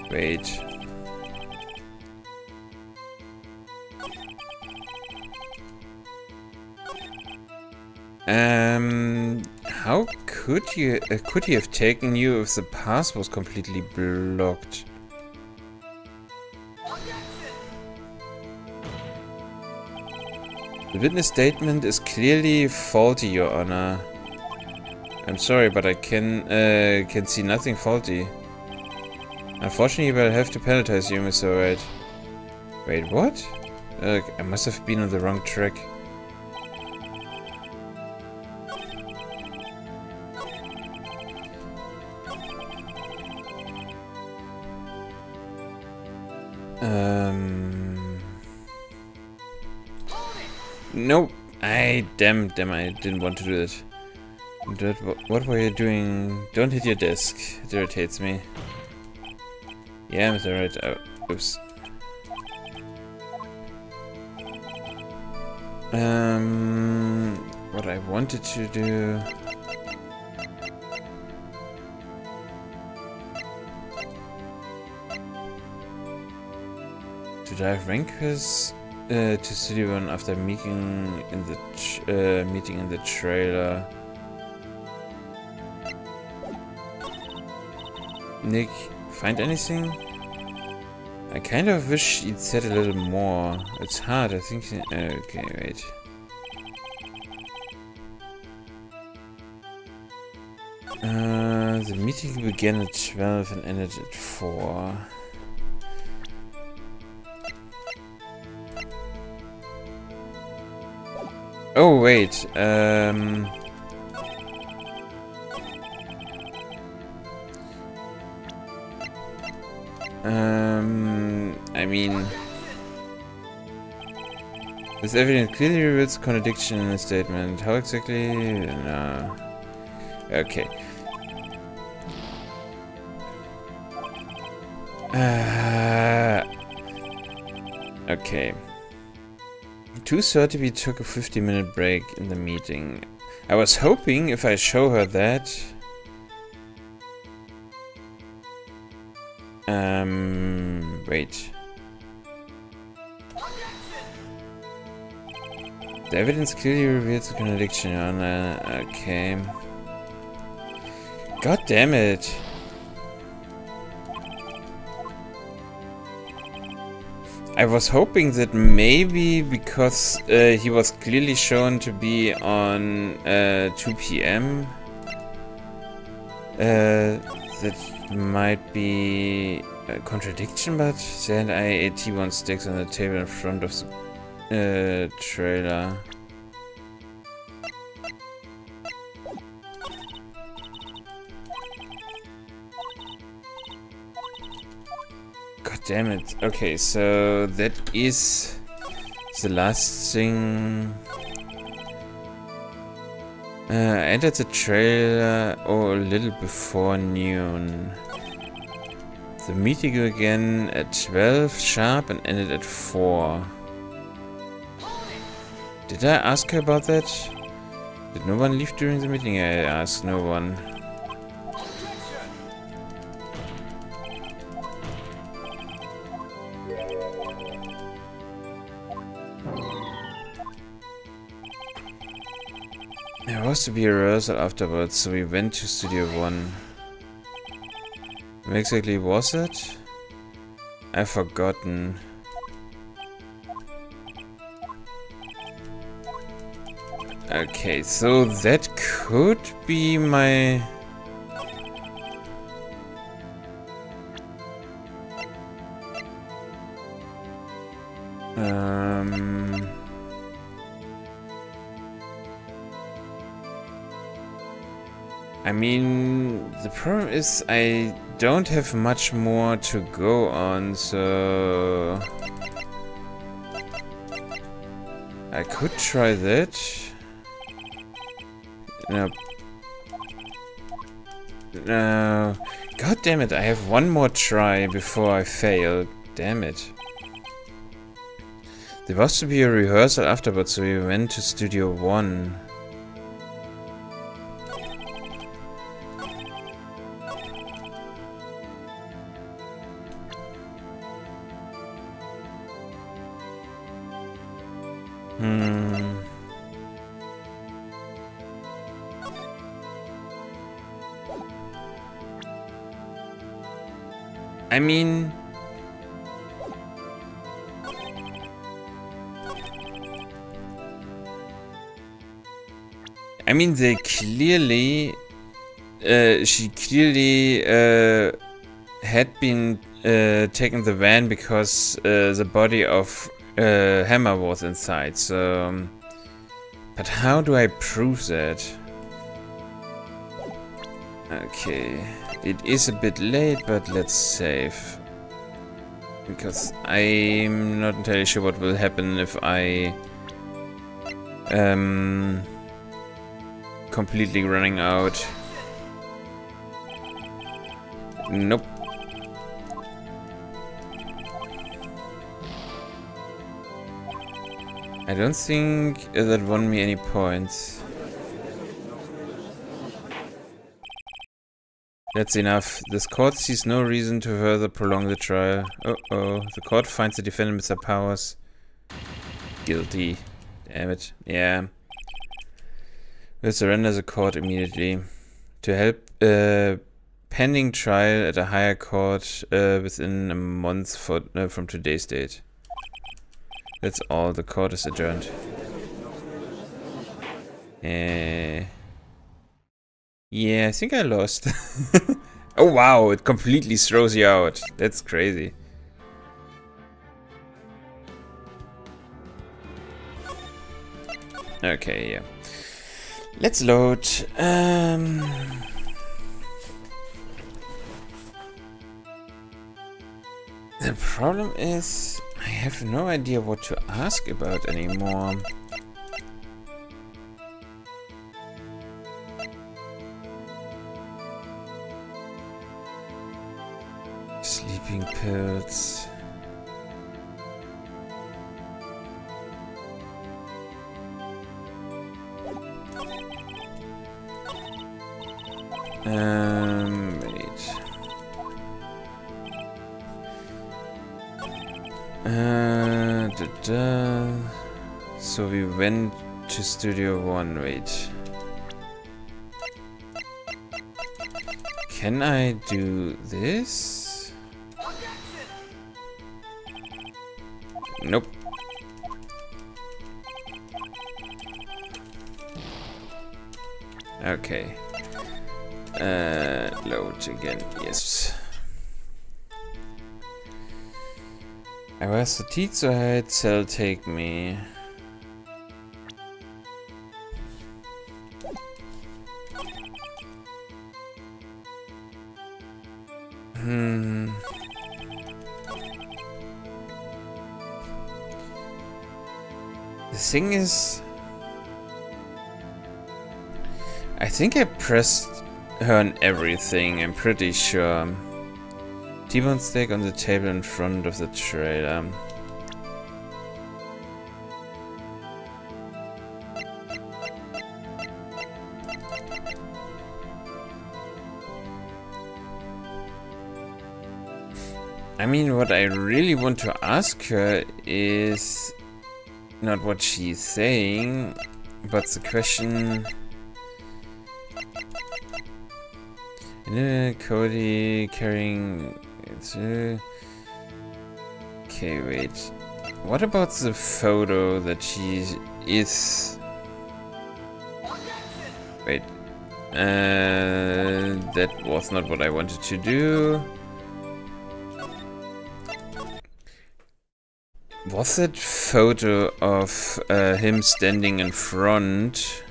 Wait. How could he have taken you if the path was completely blocked? The witness statement is clearly faulty, Your Honor. I'm sorry, but I can see nothing faulty. Unfortunately, we'll have to penalize you, Mr. Wright. Wait, what? I must have been on the wrong track. Nope. Damn, I didn't want to do that. What were you doing? Don't hit your desk. It irritates me. Yeah, Mr. Right. Oh, oops. What I wanted to do. To dive rankers to Studio 1 after meeting in the trailer. Nick, find anything? I kind of wish he'd said a little more. It's hard, I think. Okay, wait. The meeting began at 12 and ended at 4. Oh, wait. I mean, this evidence clearly reveals contradiction in the statement. How exactly? No. Okay. Okay. 2:30 we took a 50-minute break in the meeting. I was hoping if I show her that... wait. The evidence clearly reveals a contradiction on okay. God damn it. I was hoping that maybe because he was clearly shown to be on 2 p.m. That might be a contradiction, but then I ate T1 sticks on the table in front of the trailer. God damn it. Okay, so that is the last thing. I entered the trailer a little before noon. The meeting began at 12 sharp and ended at 4. Did I ask her about that? Did no one leave during the meeting? I asked no one. There was to be a rehearsal afterwards, so we went to Studio 1. Where exactly was it? I've forgotten. Okay, so that could be my... I mean, the problem is I don't have much more to go on, so... I could try that. No. No. God damn it, I have one more try before I fail. Damn it. There was to be a rehearsal afterwards, so we went to Studio 1. I mean, they clearly, she clearly had been taken the van because the body of Hammer was inside. So, but how do I prove that? Okay, it is a bit late, but let's save. Because I'm not entirely sure what will happen if I completely running out. Nope. I don't think that won me any points. That's enough. This court sees no reason to further prolong the trial. Uh-oh. The court finds the defendant, Mr. Powers, guilty. Damn it. Yeah. We'll surrender the court immediately. To help pending trial at a higher court within a month from today's date. That's all. The court is adjourned. Yeah, I think I lost. Oh wow, it completely throws you out. That's crazy. Okay, yeah. Let's load. The problem is, I have no idea what to ask about anymore. Sleeping pills. Wait. So we went to Studio 1, wait. Can I do this? Nope. Okay. Load again, yes. I was the teeth, so I had Cell take me. The thing is, I think I pressed her on everything, I'm pretty sure. T-bone steak on the table in front of the trailer. I mean, what I really want to ask her is not what she's saying, but the question... Cody carrying... Okay, wait. What about the photo that she is... Wait. That was not what I wanted to do. Was that photo of him standing in front?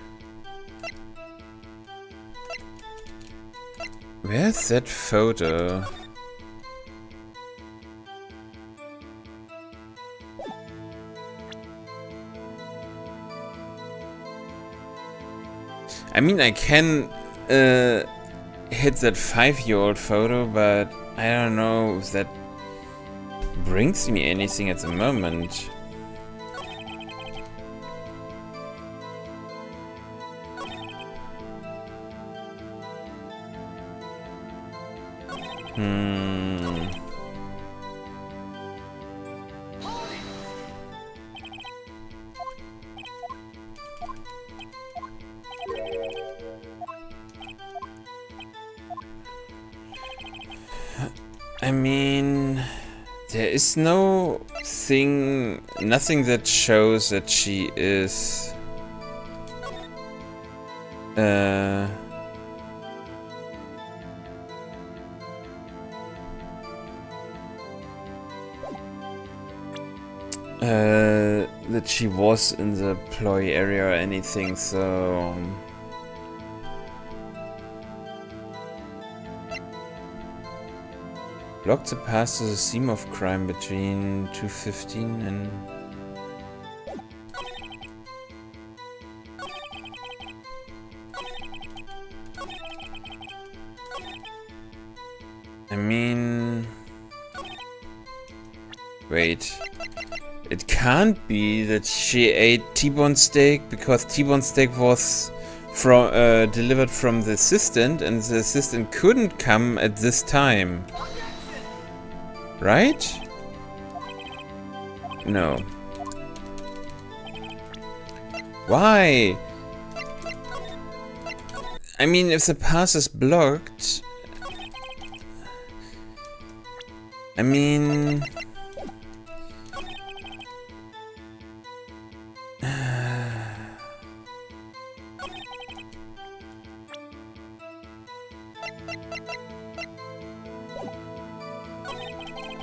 Where's that photo? I mean, I can hit that 5-year-old photo, but I don't know if that brings me anything at the moment. I mean, there is nothing that shows that she is that she was in the ploy area or anything, so block the path to the scene of crime between 2:15 and... I mean... Wait. It can't be that she ate T-bone steak, because T-bone steak was delivered from the assistant, and the assistant couldn't come at this time. Right? No. Why? I mean, if the path is blocked, I mean...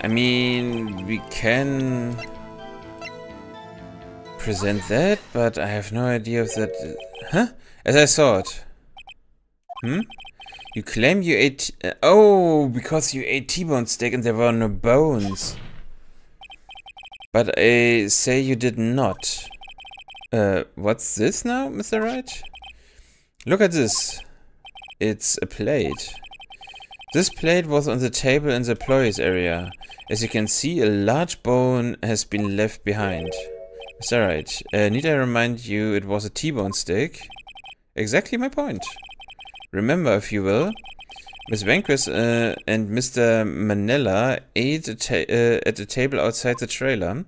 I mean, we can present that, but I have no idea if that... Huh? As I thought. You claim you ate... oh, because you ate T-bone steak and there were no bones. But I say you did not. What's this now, Mr. Wright? Look at this. It's a plate. This plate was on the table in the employees area. As you can see, a large bone has been left behind. Mr. Wright, need I remind you it was a T-bone steak? Exactly my point. Remember, if you will, Miss Vanquist and Mr. Manella ate at the table outside the trailer.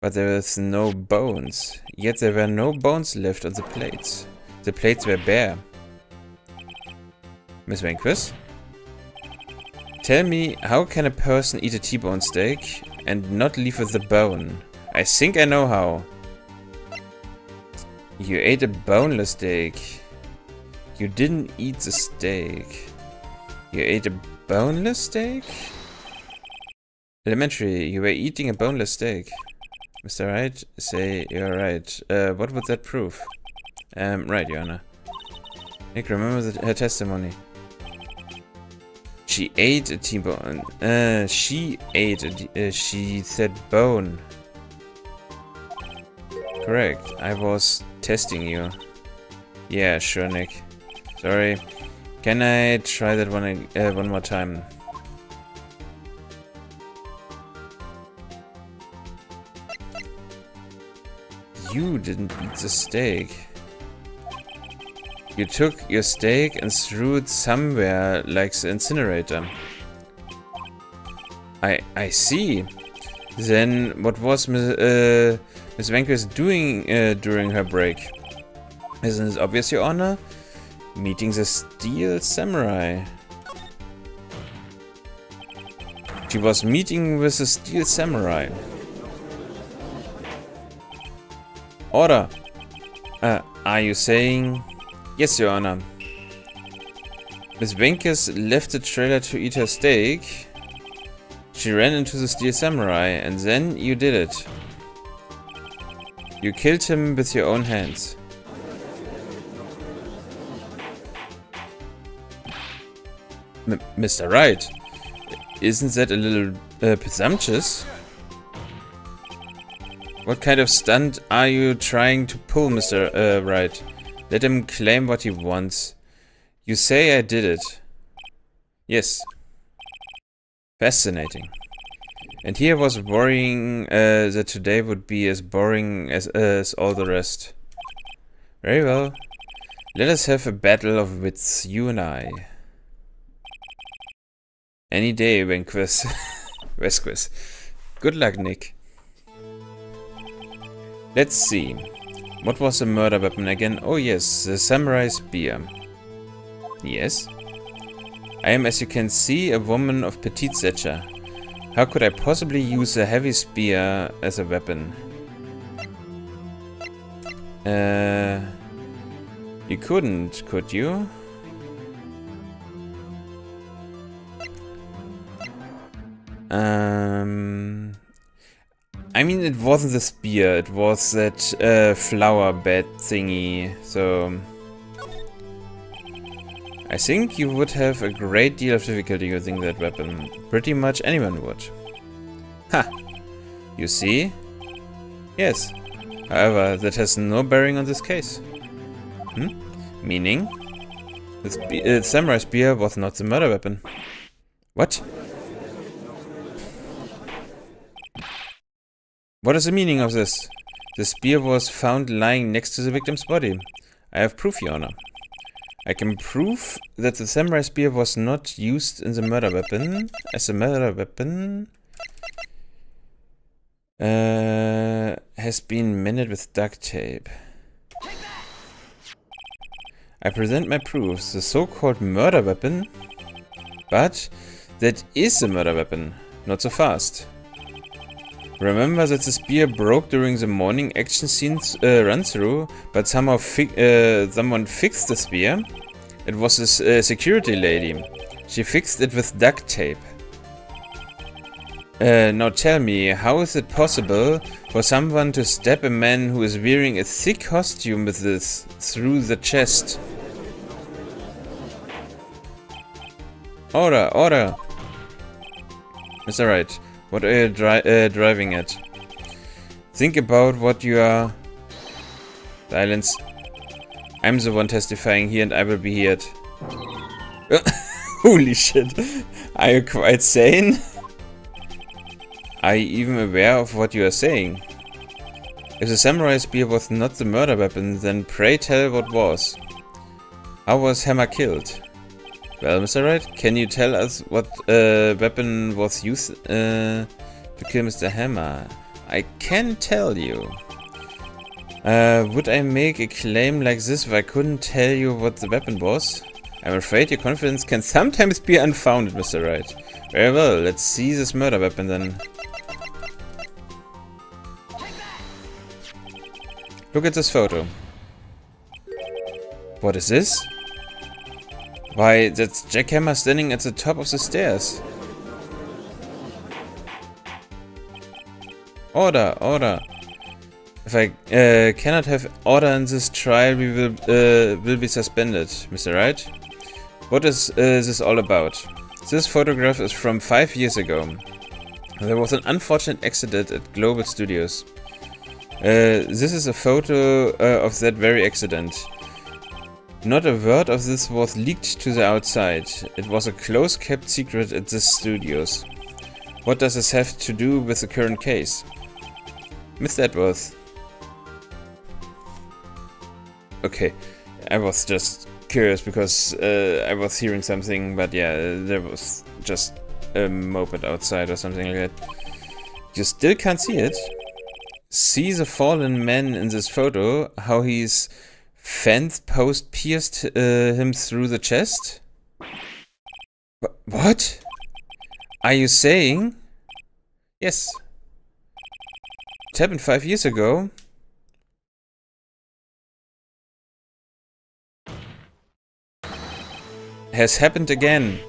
But there is no bones. Yet there were no bones left on the plates. The plates were bare. Miss Vanquist? Tell me, how can a person eat a T-bone steak and not leave with the bone? I think I know how. You ate a boneless steak. You didn't eat the steak. You ate a boneless steak? Elementary, you were eating a boneless steak. Mr. Wright, say you're right. What would that prove? Right, Your Honor. Nick, remember her testimony. She ate a T-bone. She said bone. Correct. I was testing you. Yeah, sure, Nick. Sorry. Can I try that one more time? You didn't eat the steak. You took your steak and threw it somewhere like the incinerator. I see. Then what was Miss Vanquist doing during her break? Isn't it obvious, Your Honor? Meeting the Steel Samurai. She was meeting with the Steel Samurai. Order! Are you saying... Yes, Your Honor. Miss Vanquist left the trailer to eat her steak. She ran into the Steel Samurai, and then you did it. You killed him with your own hands. Mr. Wright, isn't that a little presumptuous? What kind of stunt are you trying to pull, Mr. Wright? Let him claim what he wants. You say I did it. Yes. Fascinating. And here I was worrying that today would be as boring as all the rest. Very well. Let us have a battle of wits, you and I. Any day, Vanquist. Vasquez. Good luck, Nick. Let's see. What was the murder weapon again? Oh yes, the samurai spear. Yes. I am, as you can see, a woman of petite stature. How could I possibly use a heavy spear as a weapon? You couldn't, could you? I mean, it wasn't the spear, it was that flower bed thingy, so... I think you would have a great deal of difficulty using that weapon. Pretty much anyone would. Ha! You see? Yes. However, that has no bearing on this case. Meaning? The samurai spear was not the murder weapon. What? What is the meaning of this? The spear was found lying next to the victim's body. I have proof, Your Honor. I can prove that the samurai spear was not used in the murder weapon. As a murder weapon has been mended with duct tape. I present my proofs. The so-called murder weapon, but That is a murder weapon. Not so fast. Remember that the spear broke during the morning action scenes run-through, but somehow someone fixed the spear. It was this security lady. She fixed it with duct tape. Now tell me, how is it possible for someone to stab a man who is wearing a thick costume with this through the chest? Order, order! Mr. Wright, what are you driving at? Think about what you are... Silence. I'm the one testifying here and I will be heard. Holy shit. Are you quite sane? Are you even aware of what you are saying? If the samurai spear was not the murder weapon, then pray tell what was. How was Hammer killed? Well, Mr. Wright, can you tell us what weapon was used to kill Mr. Hammer? I can tell you. Would I make a claim like this if I couldn't tell you what the weapon was? I'm afraid your confidence can sometimes be unfounded, Mr. Wright. Very well, let's see this murder weapon then. Look at this photo. What is this? Why, that's Jackhammer standing at the top of the stairs. Order, order. If I cannot have order in this trial, we will be suspended, Mr. Wright. What is this all about? This photograph is from 5 years ago. There was an unfortunate accident at Global Studios. This is a photo of that very accident. Not a word of this was leaked to the outside. It was a close-kept secret at the studios. What does this have to do with the current case? Mr. Edworth. Okay, I was just curious because I was hearing something, but yeah, there was just a moped outside or something like that. You still can't see it? See the fallen man in this photo, how his fence post pierced him through the chest? What? Are you saying? Yes. It happened 5 years ago. Has happened again.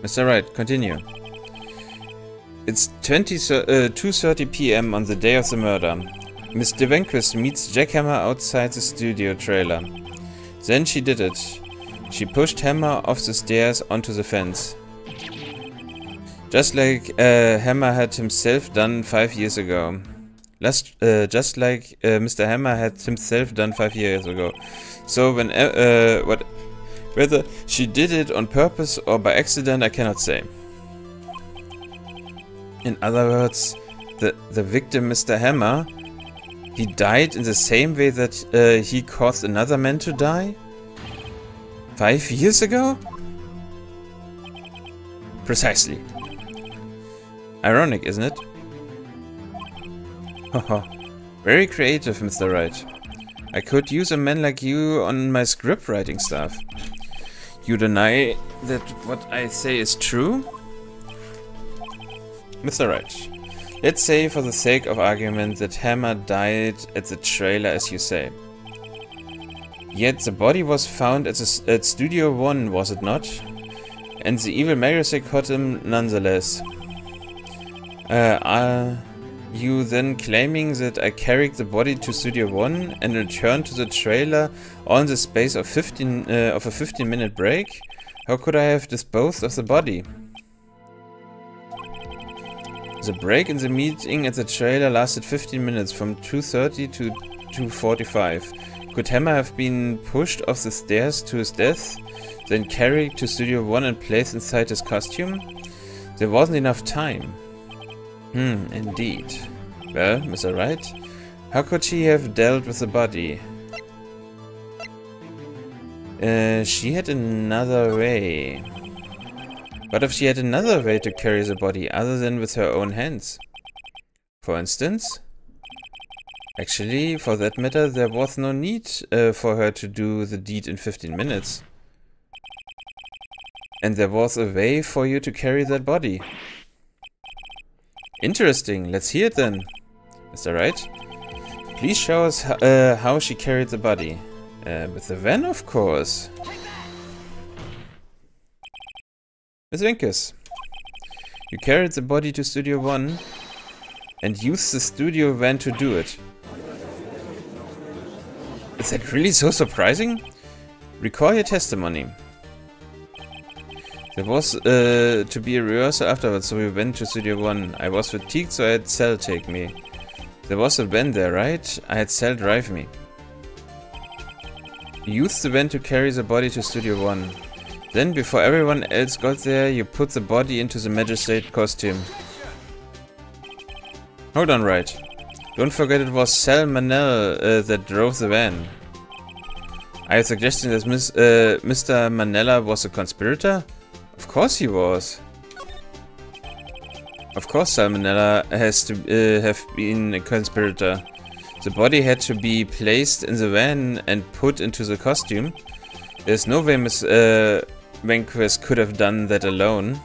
Mr. Wright, continue. It's 2:30 p.m. on the day of the murder. Miss DeVenquist meets Jackhammer outside the studio trailer. Then she did it. She pushed Hammer off the stairs onto the fence. Just like Hammer had himself done 5 years ago. Just like Mr. Hammer had himself done 5 years ago. So when whether she did it on purpose or by accident, I cannot say. In other words, the victim, Mr. Hammer, he died in the same way that he caused another man to die? 5 years ago? Precisely. Ironic, isn't it? Haha. Very creative, Mr. Wright. I could use a man like you on my script writing staff. You deny that what I say is true? Mr. Wright, let's say for the sake of argument that Hammer died at the trailer as you say. Yet the body was found at Studio 1, was it not? And the evil Marusek caught him nonetheless. Are you then claiming that I carried the body to Studio 1 and returned to the trailer all in the space of a 15-minute break? How could I have disposed of the body? The break in the meeting at the trailer lasted 15 minutes, from 2:30 to 2:45. Could Hammer have been pushed off the stairs to his death, then carried to Studio 1 and placed inside his costume? There wasn't enough time. Indeed. Well, Mr. Wright, how could she have dealt with the body? She had another way. What if she had another way to carry the body other than with her own hands? For instance? Actually, for that matter, there was no need for her to do the deed in 15 minutes. And there was a way for you to carry that body. Interesting, let's hear it then. Is that right? Please show us how she carried the body. With the van, of course. Miss Vinkers, you carried the body to Studio 1 and used the studio van to do it. Is that really so surprising? Recall your testimony. There was to be a rehearsal afterwards, so we went to Studio 1. I was fatigued, so I had Cell take me. There was a van there, right? I had Cell drive me. You used the van to carry the body to Studio 1. Then, before everyone else got there, you put the body into the magistrate costume. Hold on, right. Don't forget it was Sal Manel that drove the van. Are you suggesting that Mr. Manella was a conspirator? Of course he was. Of course Sal Manella has to have been a conspirator. The body had to be placed in the van and put into the costume. There's no way Miss Vanquist could have done that alone.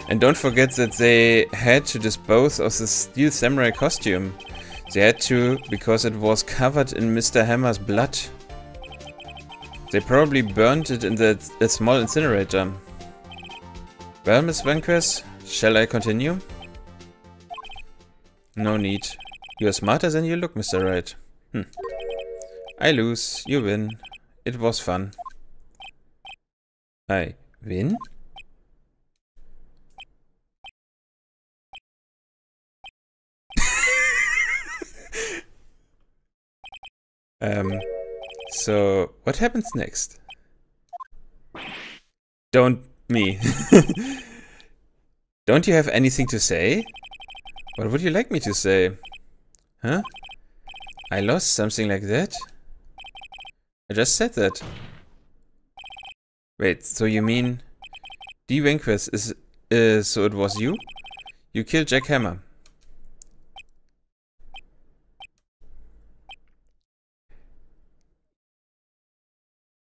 And don't forget that they had to dispose of the steel samurai costume. They had to because it was covered in Mr. Hammer's blood. They probably burned it in that small incinerator. Well, Miss Vanquist, shall I continue? No need. You're smarter than you look, Mr. Wright. I lose, you win. It was fun. I win? So what happens next? Don't me. Don't you have anything to say? What would you like me to say? Huh? I lost something like that? I just said that. Wait, so you mean D. Vanquist is so it was you? You killed Jack Hammer.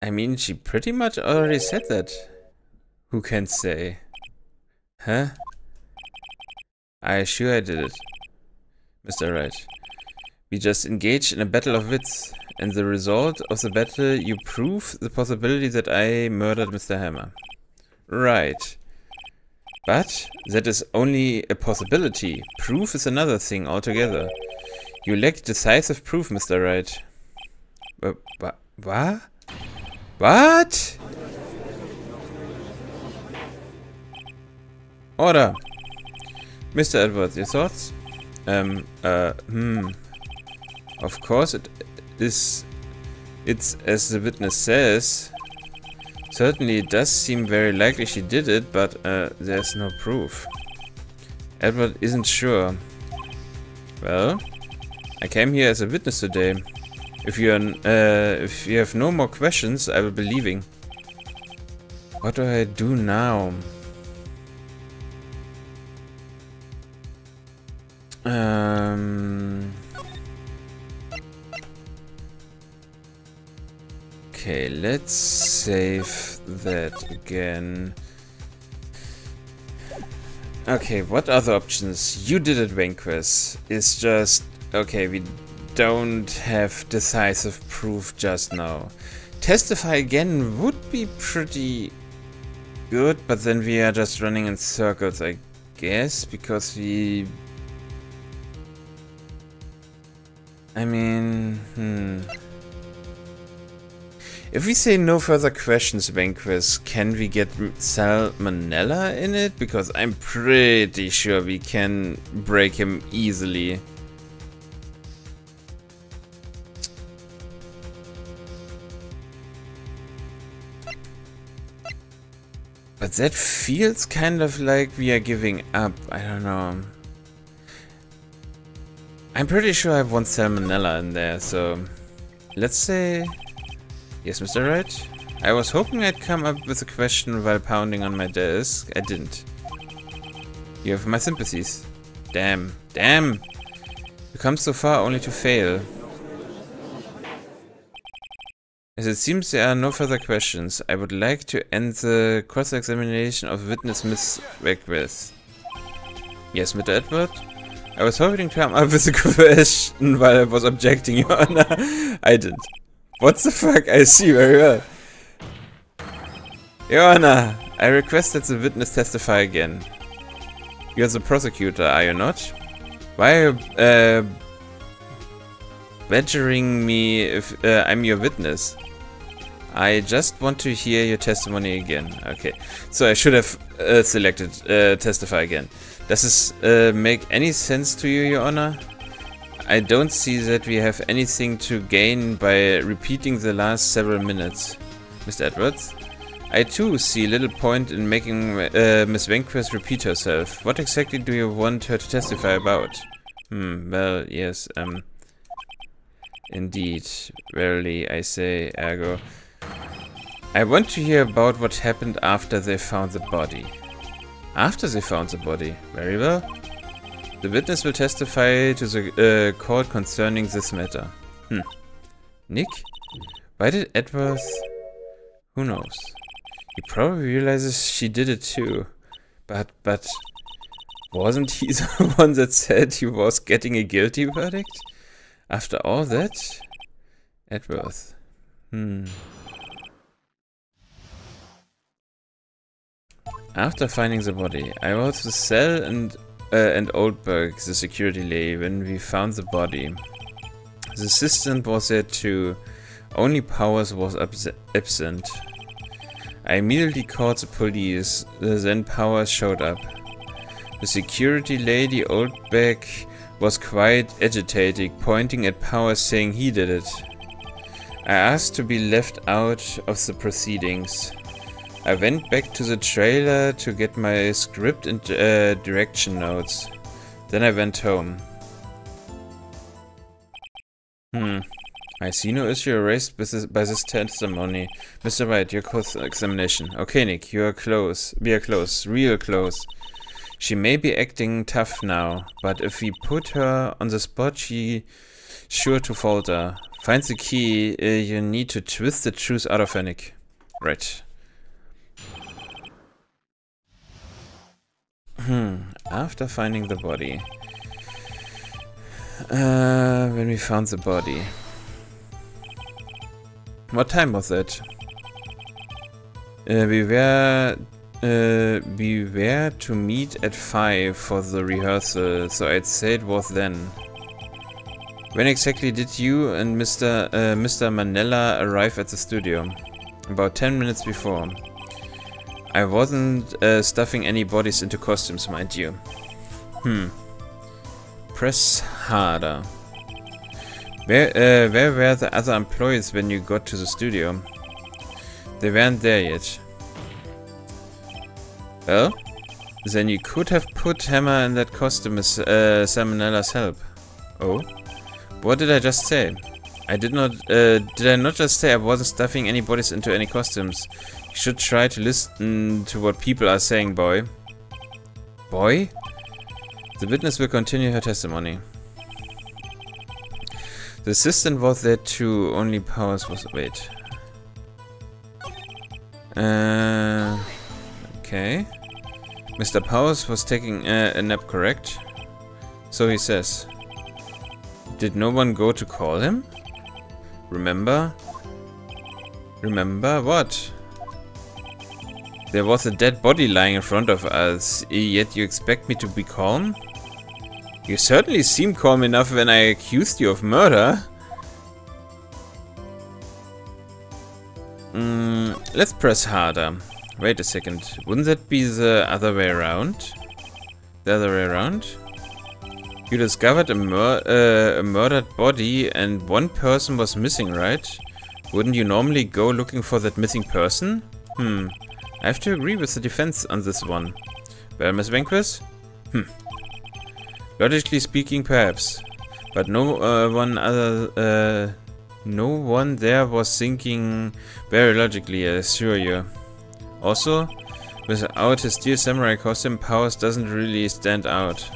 I mean, she pretty much already said that. Who can say? Huh? I assure I did it, Mr. Wright. We just engaged in a battle of wits, and the result of the battle, you prove the possibility that I murdered Mr. Hammer. Right. But that is only a possibility. Proof is another thing altogether. You lack decisive proof, Mr. Wright. What? What? Order. Mr. Edwards, your thoughts? Of course it is. It's as the witness says. Certainly it does seem very likely she did it, but there's no proof. Edward isn't sure. Well, I came here as a witness today. If you have no more questions, I will be leaving. What do I do now? Okay, let's save that again. Okay, what other options? You did it, Vanquist. It's just... okay, we don't have decisive proof just now. Testify again would be pretty good, but then we are just running in circles, I guess, because we... I mean, If we say no further questions, Vanquist, can we get Salmonella in it? Because I'm pretty sure we can break him easily. But that feels kind of like we are giving up. I don't know. I'm pretty sure I want Salmonella in there, so let's say yes, Mr. Wright. I was hoping I'd come up with a question while pounding on my desk. I didn't. You have my sympathies. Damn. You come so far only to fail. As it seems there are no further questions, I would like to end the cross-examination of witness Miss Beckwith. Yes, Mr. Edward? I was hoping to come up with a question while I was objecting, Your Honor. I didn't. What the fuck? I see very well. Your Honor, I request that the witness testify again. You're the prosecutor, are you not? Why are you badgering me if I'm your witness? I just want to hear your testimony again. Okay, so I should have selected testify again. Does this make any sense to you, Your Honor? I don't see that we have anything to gain by repeating the last several minutes. Mr. Edwards? I too see little point in making Miss Venkvist repeat herself. What exactly do you want her to testify about? Well, yes, indeed. Verily, I say, ergo. I want to hear about what happened after they found the body. After they found the body? Very well. The witness will testify to the court concerning this matter. Nick? Why did Edwards... Who knows? He probably realizes she did it too. But... Wasn't he the one that said he was getting a guilty verdict? After all that? Edwards. After finding the body, I was to Cell and Oldberg, the security lady, when we found the body. The assistant was there too. Only Powers was absent. I immediately called the police, then Powers showed up. The security lady, Oldberg, was quite agitated, pointing at Powers saying he did it. I asked to be left out of the proceedings. I went back to the trailer to get my script and direction notes. Then I went home. I see no issue raised by this testimony. Mr. White, your cross-examination. Okay, Nick, you are close. We are close. Real close. She may be acting tough now, but if we put her on the spot, she's sure to falter. Find the key. You need to twist the truth out of her, Nick. Right. After finding the body. When we found the body. What time was that? We were to meet at 5 for the rehearsal, so I'd say it was then. When exactly did you and Mr. Manella arrive at the studio? About 10 minutes before. I wasn't stuffing any bodies into costumes, mind you. Press harder. Where were the other employees when you got to the studio? They weren't there yet. Well, then you could have put Hammer in that costume with Salmonella's help. Oh? What did I just say? Did I not just say I wasn't stuffing any bodies into any costumes? You should try to listen to what people are saying, boy. Boy? The witness will continue her testimony. The assistant was there too, only Powers was... Wait. Okay. Mr. Powers was taking a nap, correct? So he says. Did no one go to call him? Remember? Remember what? There was a dead body lying in front of us, yet you expect me to be calm? You certainly seemed calm enough when I accused you of murder. Let's press harder. Wait a second. Wouldn't that be the other way around? The other way around? You discovered a murdered body and one person was missing, right? Wouldn't you normally go looking for that missing person? I have to agree with the defense on this one. Well, Miss Venkvist? Logically speaking, perhaps. But no one there was thinking very logically, I assure you. Also, without his steel samurai costume, Powers doesn't really stand out.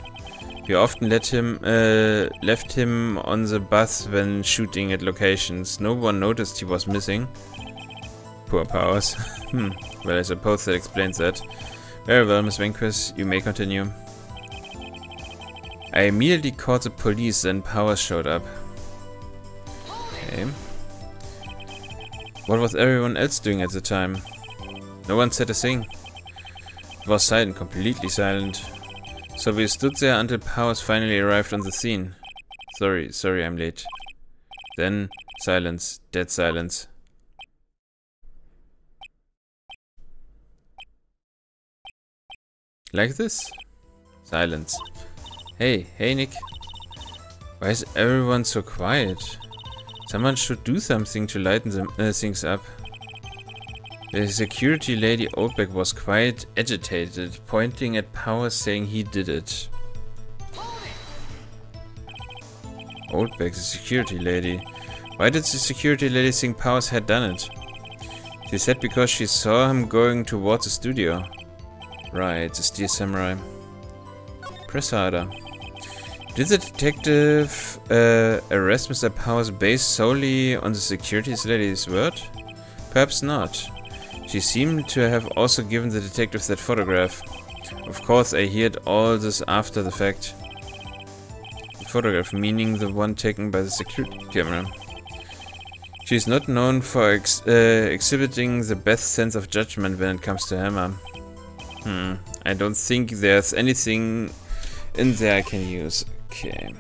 We often left him on the bus when shooting at locations. No one noticed he was missing. Poor Powers. Well, I suppose that explains that. Very well, Miss Vanquist, you may continue. I immediately called the police, then Powers showed up. Okay. What was everyone else doing at the time? No one said a thing. It was silent, completely silent. So we stood there until Powers finally arrived on the scene. Sorry, I'm late. Then, silence, dead silence. Like this. Silence. Hey Nick. Why is everyone so quiet? Someone should do something to lighten things up. The security lady Oldbeck was quite agitated, pointing at Powers saying he did it. Oldbeck, the security lady. Why did the security lady think Powers had done it? She said because she saw him going towards the studio. Right, the Steel Samurai. Press harder. Did the detective arrest Mr. Powers based solely on the security lady's word? Perhaps not. She seemed to have also given the detective that photograph. Of course, I heard all this after the fact. The photograph, meaning the one taken by the security camera. She is not known for exhibiting the best sense of judgment when it comes to Hammer. I don't think there's anything in there I can use. Okay.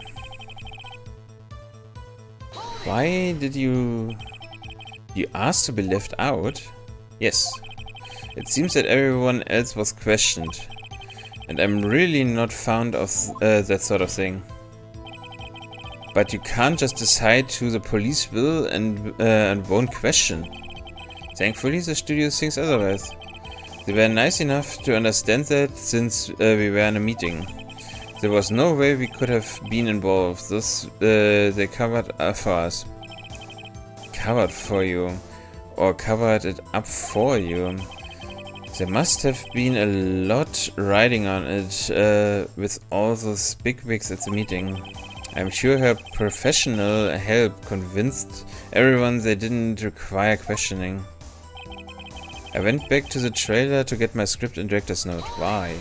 Why did you ask to be left out? Yes. It seems that everyone else was questioned. And I'm really not fond of that sort of thing. But you can't just decide who the police will and won't question. Thankfully, the studio thinks otherwise. They were nice enough to understand that since we were in a meeting. There was no way we could have been involved. Thus, they covered for us. Covered for you. Or covered it up for you. There must have been a lot riding on it with all those bigwigs at the meeting. I'm sure her professional help convinced everyone they didn't require questioning. I went back to the trailer to get my script and director's note. Why?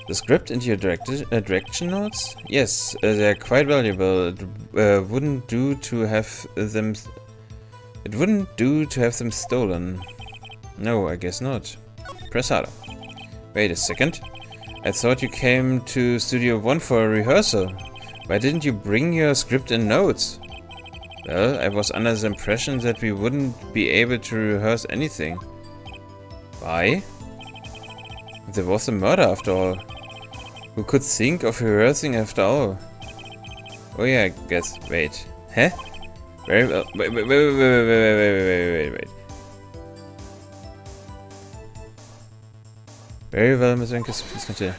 The script and your direction notes? Yes, they're quite valuable. It wouldn't do to have them. It wouldn't do to have them stolen. No, I guess not. Press harder. Wait a second. I thought you came to Studio 1 for a rehearsal. Why didn't you bring your script and notes? Well, I was under the impression that we wouldn't be able to rehearse anything. Why? There was a murder after all. Who could think of rehearsing after all? Oh yeah, I guess. Wait. Huh? Very well. Wait. Very well, Ms. Vanquist, please continue.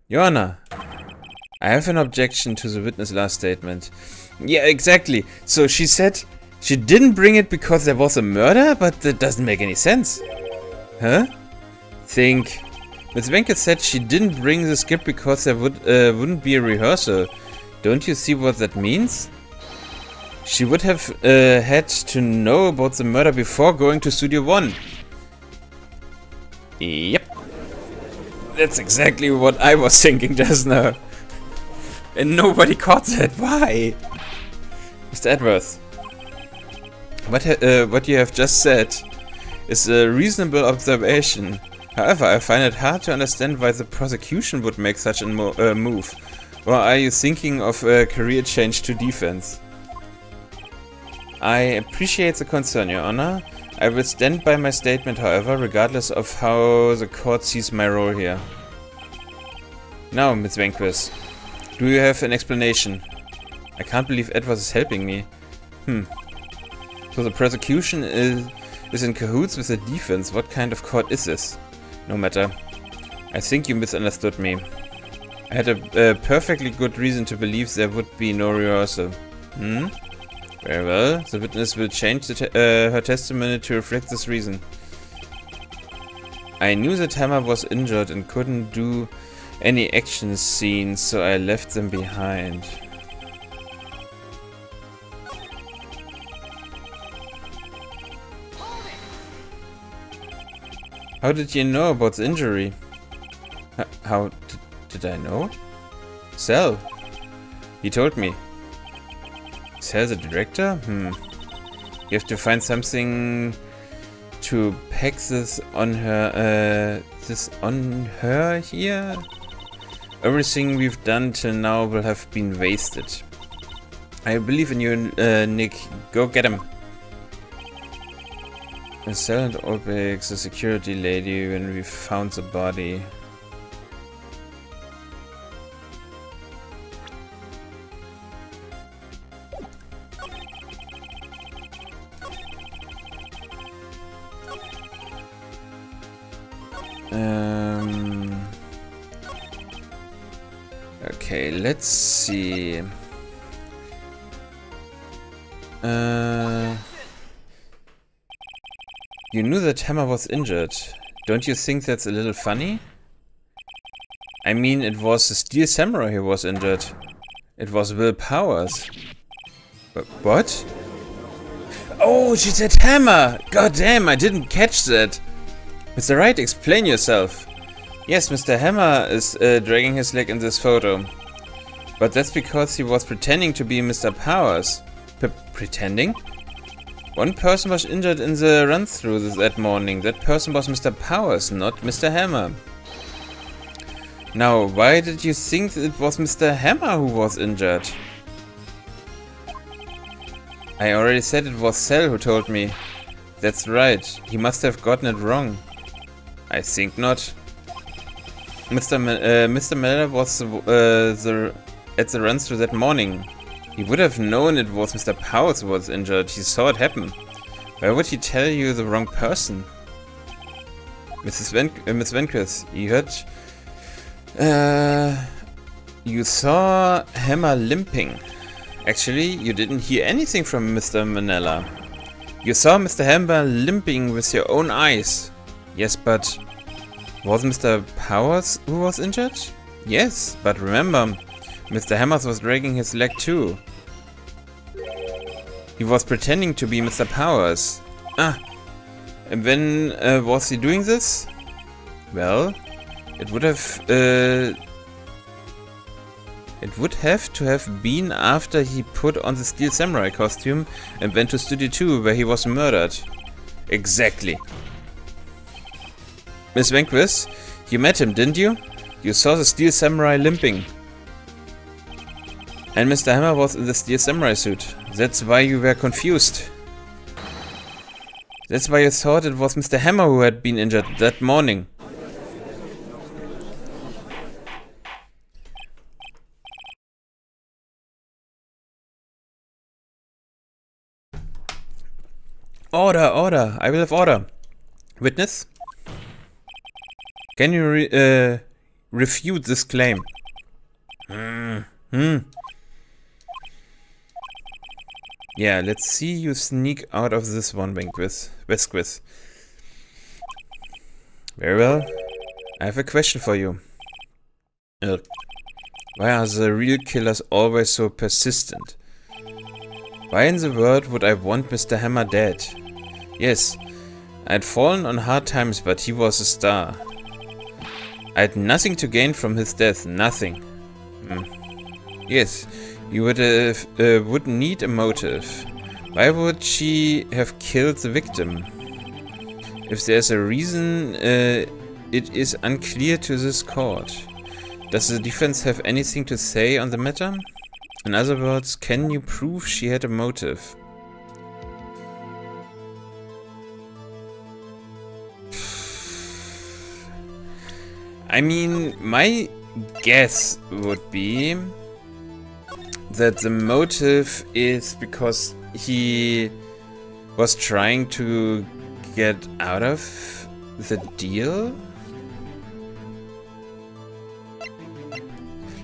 Your Honor, I have an objection to the witness' last statement. Yeah, exactly. So she said she didn't bring it because there was a murder, but that doesn't make any sense. Huh? Think. Ms. Vanquist said she didn't bring the script because there wouldn't be a rehearsal. Don't you see what that means? She would have had to know about the murder before going to Studio 1. Yep. That's exactly what I was thinking just now. And nobody caught that. Why? Mr. Edwards. What you have just said is a reasonable observation. However, I find it hard to understand why the prosecution would make such a move. Or are you thinking of a career change to defense? I appreciate the concern, Your Honor. I will stand by my statement, however, regardless of how the court sees my role here. Now, Ms. Vanquist, do you have an explanation? I can't believe Edwards is helping me. So the prosecution is in cahoots with the defense. What kind of court is this? No matter. I think you misunderstood me. I had a perfectly good reason to believe there would be no rehearsal. Very well. The witness will change her testimony to reflect this reason. I knew that Hammer was injured and couldn't do any action scenes, so I left them behind. How did you know about the injury? How did I know? Cell. He told me. Cell the director? You have to find something to pack this on her, here? Everything we've done till now will have been wasted. I believe in you, Nick. Go get him. Cell and Olbex, the security lady, when we found the body. Okay, let's see. You knew that Hammer was injured. Don't you think that's a little funny? I mean, it was the Steel Samurai who was injured. It was Will Powers. What? Oh, she said Hammer! God damn, I didn't catch that. Mr. Wright, explain yourself. Yes, Mr. Hammer is dragging his leg in this photo. But that's because he was pretending to be Mr. Powers. Pretending? One person was injured in the run-through that morning. That person was Mr. Powers, not Mr. Hammer. Now, why did you think it was Mr. Hammer who was injured? I already said it was Cell who told me. That's right. He must have gotten it wrong. I think not. Mr. Miller was at the run-through that morning. He would have known it was Mr. Powers who was injured. He saw it happen. Why would he tell you the wrong person? Miss Venkrith, you heard... you saw Hammer limping. Actually, you didn't hear anything from Mr. Manella. You saw Mr. Hammer limping with your own eyes. Yes, but... was Mr. Powers who was injured? Yes, but remember, Mr. Hammers was dragging his leg too. He was pretending to be Mr. Powers. And when was he doing this? Well, it would have to have been after he put on the Steel Samurai costume and went to Studio 2 where he was murdered. Exactly. Miss Venkrith, you met him, didn't you? You saw the Steel Samurai limping. And Mr. Hammer was in the Steel Samurai suit. That's why you were confused. That's why you thought it was Mr. Hammer who had been injured that morning. Order, order. I will have order. Witness? Can you refute this claim? Yeah, let's see you sneak out of this one, Vesquith. Very well. I have a question for you. Why are the real killers always so persistent? Why in the world would I want Mr. Hammer dead? Yes, I'd fallen on hard times, but he was a star. I had nothing to gain from his death, nothing. Yes, you would need a motive. Why would she have killed the victim? If there's a reason, it is unclear to this court. Does the defense have anything to say on the matter? In other words, can you prove she had a motive? I mean, my guess would be that the motive is because he was trying to get out of the deal?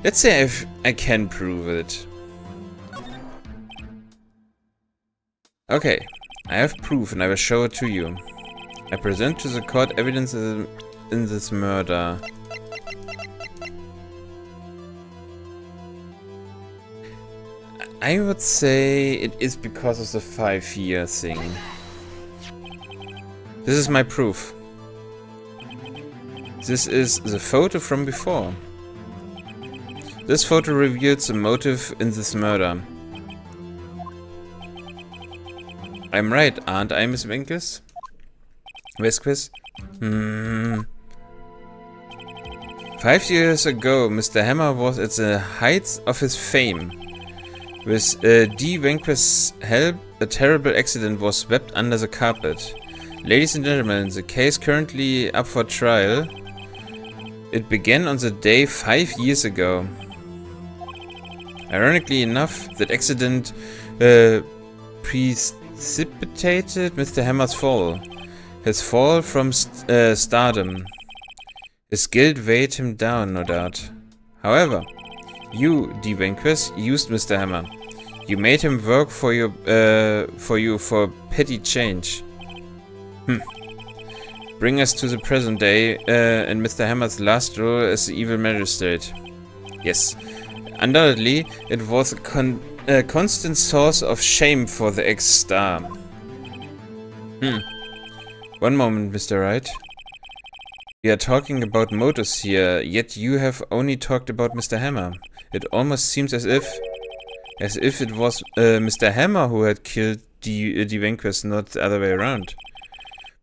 Let's say if I can prove it. Okay, I have proof and I will show it to you. I present to the court evidence in this murder. I would say it is because of the 5-year thing. This is my proof. This is the photo from before. This photo reveals the motive in this murder. I'm right, aren't I, Miss Venkis? Vesquez? 5 years ago, Mr. Hammer was at the height of his fame. With D. Venkis' help, a terrible accident was swept under the carpet. Ladies and gentlemen, the case currently up for trial. It began on the day 5 years ago. Ironically enough, that accident precipitated Mr. Hammer's fall. His fall from stardom. His guilt weighed him down, no doubt. However, you, D. Venkis, used Mr. Hammer. You made him work for you for petty change. Bring us to the present day and Mr. Hammer's last role as the evil magistrate. Yes, undoubtedly, it was a constant source of shame for the ex-star. One moment, Mr. Wright. We are talking about motives here, yet you have only talked about Mr. Hammer. It almost seems as if it was Mr. Hammer who had killed D. Venkis, not the other way around.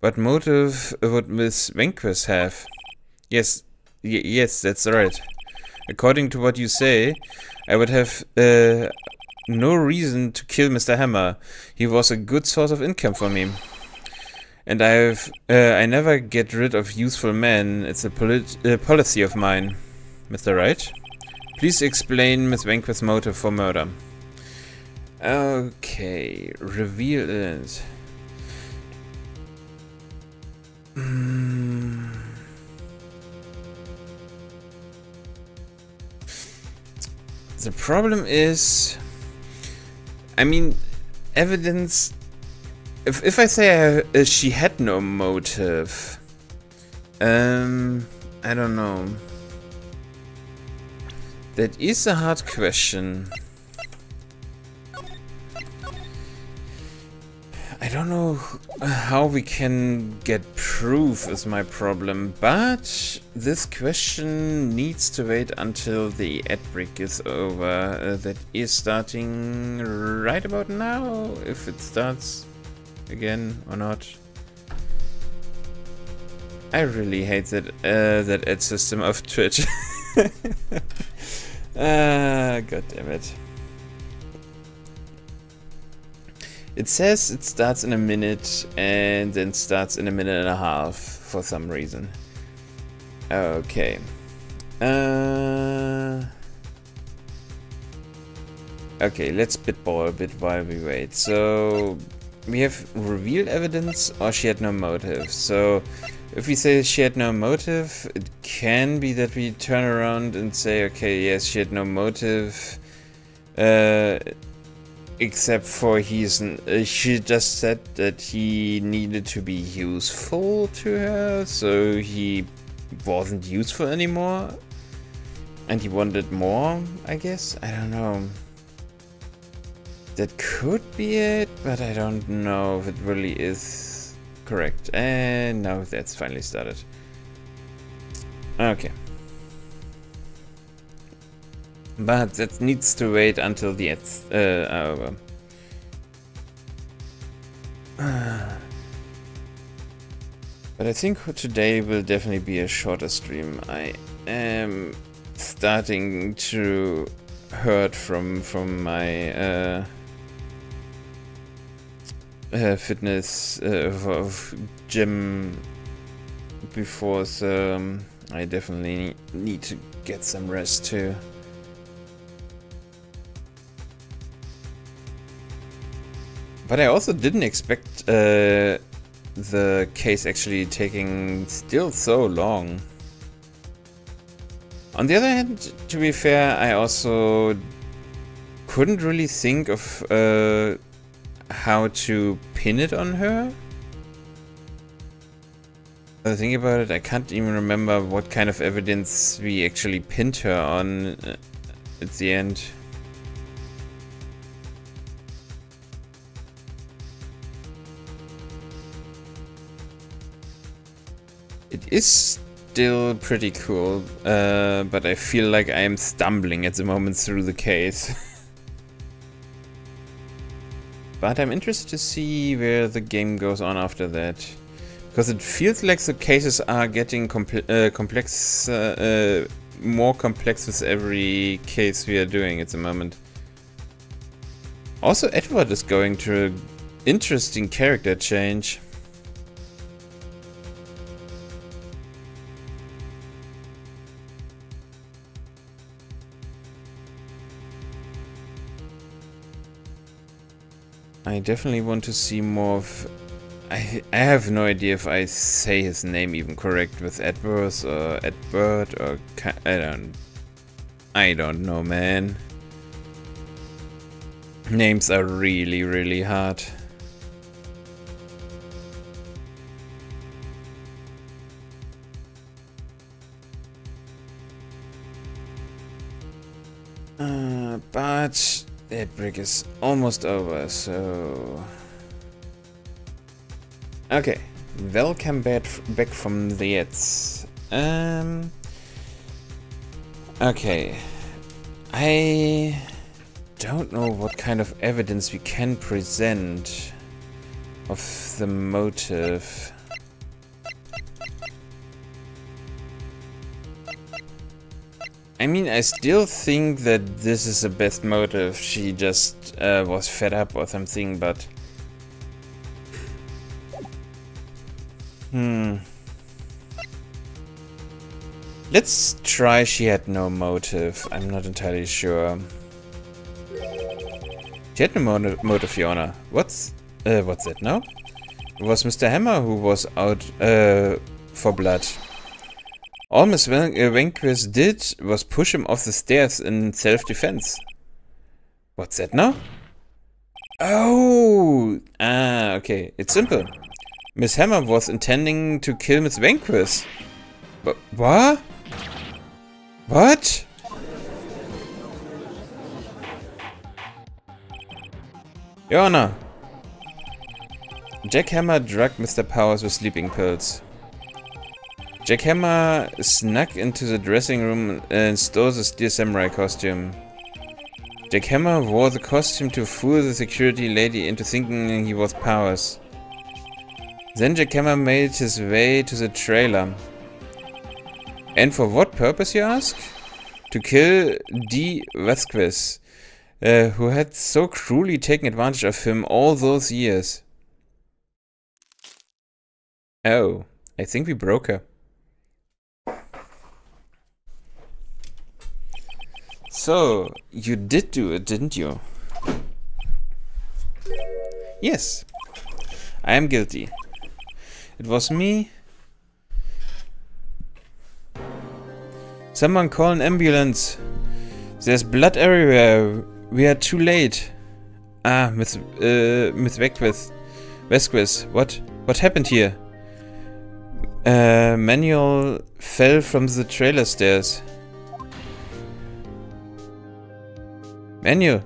What motive would Miss Venkis have? Yes, that's right. According to what you say, I would have no reason to kill Mr. Hammer. He was a good source of income for me. And I never get rid of useful men. It's a policy of mine. Mr. Wright? Please explain Miss Venkis' motive for murder. Okay, reveal it. The problem is, I mean, evidence. If I say she had no motive, I don't know. That is a hard question. I don't know how we can get proof is my problem, but this question needs to wait until the ad break is over. That is starting right about now, if it starts again or not. I really hate that that ad system of Twitch. God damn it. It says it starts in a minute and then starts in a minute and a half for some reason. Okay. Okay, let's spitball a bit while we wait. So we have revealed evidence or she had no motive. So if we say she had no motive, it can be that we turn around and say, okay, yes, she had no motive. Except for she just said that he needed to be useful to her, so he wasn't useful anymore. And he wanted more, I guess? I don't know. That could be it, but I don't know if it really is correct. And now that's finally started. Okay. But that needs to wait until the ads are over. But I think today will definitely be a shorter stream. I am starting to hurt from my fitness of gym before, so I definitely need to get some rest too. But I also didn't expect the case actually taking still so long. On the other hand, to be fair, I also couldn't really think of how to pin it on her. Think about it, I can't even remember what kind of evidence we actually pinned her on at the end. It is still pretty cool, but I feel like I am stumbling at the moment through the case. But I'm interested to see where the game goes on after that. Because it feels like the cases are getting complex, more complex with every case we are doing at the moment. Also, Edward is going through an interesting character change. I definitely want to see more of... I have no idea if I say his name even correct with Edwards or Edward or... I don't know, man. Names are really, really hard. But that break is almost over, so... Okay, welcome back from the ads. Okay, I don't know what kind of evidence we can present of the motive. I mean, I still think that this is the best motive. She just was fed up or something, but... Let's try she had no motive. I'm not entirely sure. She had no motive, Fiona. What's that now? It was Mr. Hammer who was out for blood. All Miss Vanquist did was push him off the stairs in self-defense. What's that now? Oh! Ah, okay. It's simple. Miss Hammer was intending to kill Miss Vanquist. But what? What? Your Honor. Jack Hammer drugged Mr. Powers with sleeping pills. Jack Hammer snuck into the dressing room and stole the steel samurai costume. Jack Hammer wore the costume to fool the security lady into thinking he was Powers. Then Jack Hammer made his way to the trailer. And for what purpose, you ask? To kill D. Vasquez, who had so cruelly taken advantage of him all those years. Oh, I think we broke her. So, you did do it, didn't you? Yes, I am guilty. It was me. Someone call an ambulance. There's blood everywhere. We are too late. Ah, Miss Vasquez. What happened here? Manuel fell from the trailer stairs. Manuel!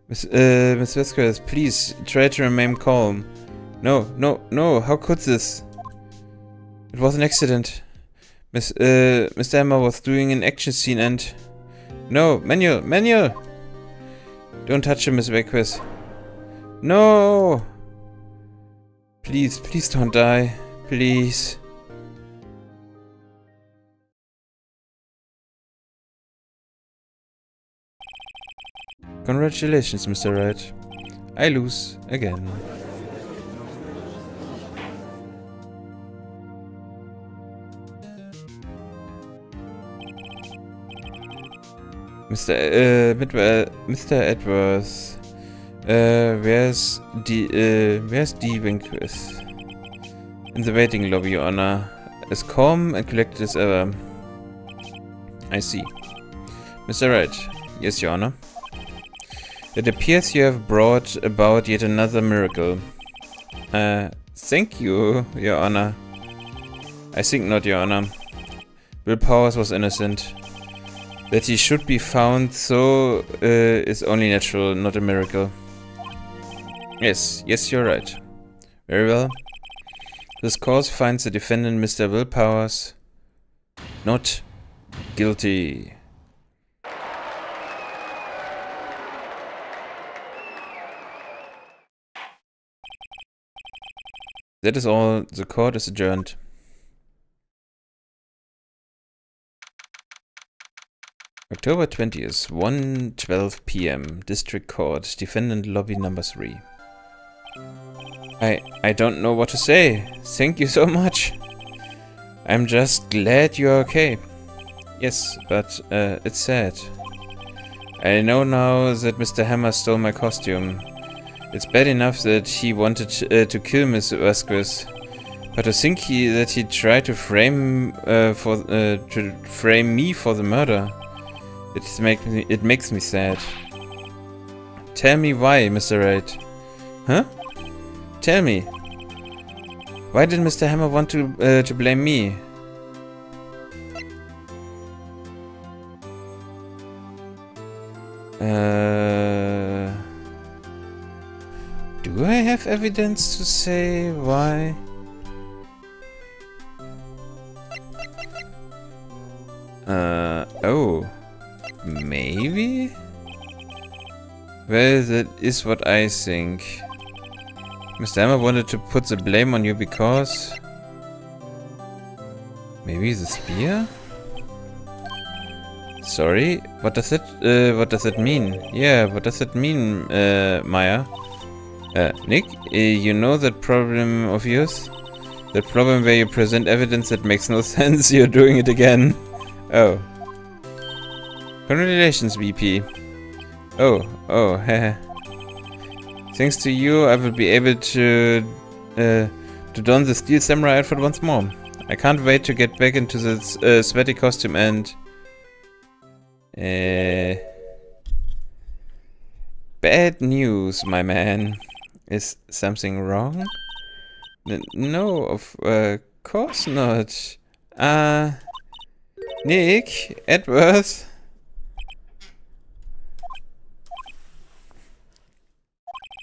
Miss Vasquez, please try to remain calm. No, how could this? It was an accident. Mr. Hammer was doing an action scene and... No, Manuel! Don't touch him, Miss Vasquez. No! Please don't die. Please. Congratulations, Mr. Wright. I lose again. Mr. Edwards. Where's D. Vanquist? In the waiting lobby, Your Honor. As calm and collected as ever. I see. Mr. Wright. Yes, Your Honor. It appears you have brought about yet another miracle. Thank you, Your Honor. I think not, Your Honor. Will Powers was innocent. That he should be found so is only natural, not a miracle. Yes, you're right. Very well. This cause finds the defendant, Mr. Willpowers, not guilty. That is all. The court is adjourned. October 20th, 1:12 p.m. District Court, Defendant Lobby number 3. I don't know what to say. Thank you so much. I'm just glad you're okay. Yes, but it's sad. I know now that Mr. Hammer stole my costume. It's bad enough that he wanted to kill Miss Vasquez, but to think that he tried to frame me for the murder. It makes me sad. Tell me why, Mr. Wright. Huh? Tell me. Why did Mr. Hammer want to blame me? Do I have evidence to say why? Oh. Maybe? Well, that is what I think. Mr. Hammer wanted to put the blame on you because... Maybe the spear? Sorry? What does it mean? Yeah, what does it mean, Maya? Nick, you know that problem of yours? That problem where you present evidence that makes no sense, you're doing it again. Oh. Congratulations, VP. Oh, heh. Thanks to you, I will be able to don the Steel Samurai outfit once more. I can't wait to get back into this sweaty costume and... Bad news, my man. Is something wrong? No, of course not. Nick, Edworth.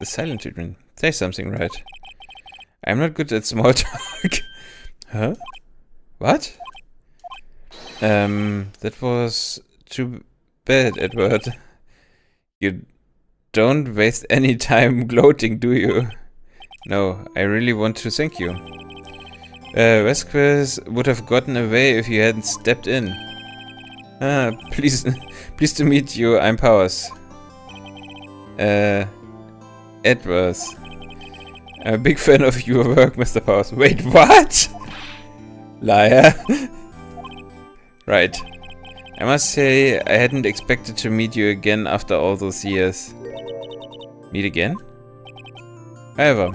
The silent treatment. Say something, right? I'm not good at small talk. Huh? What? That was too bad, Edward. You don't waste any time gloating, do you? No, I really want to thank you. Vasquez would have gotten away if you hadn't stepped in. Pleased to meet you, I'm Powers. Edwards. I'm a big fan of your work, Mr. Powers. Wait, what? Liar. Right. I must say, I hadn't expected to meet you again after all those years. Meet again? However,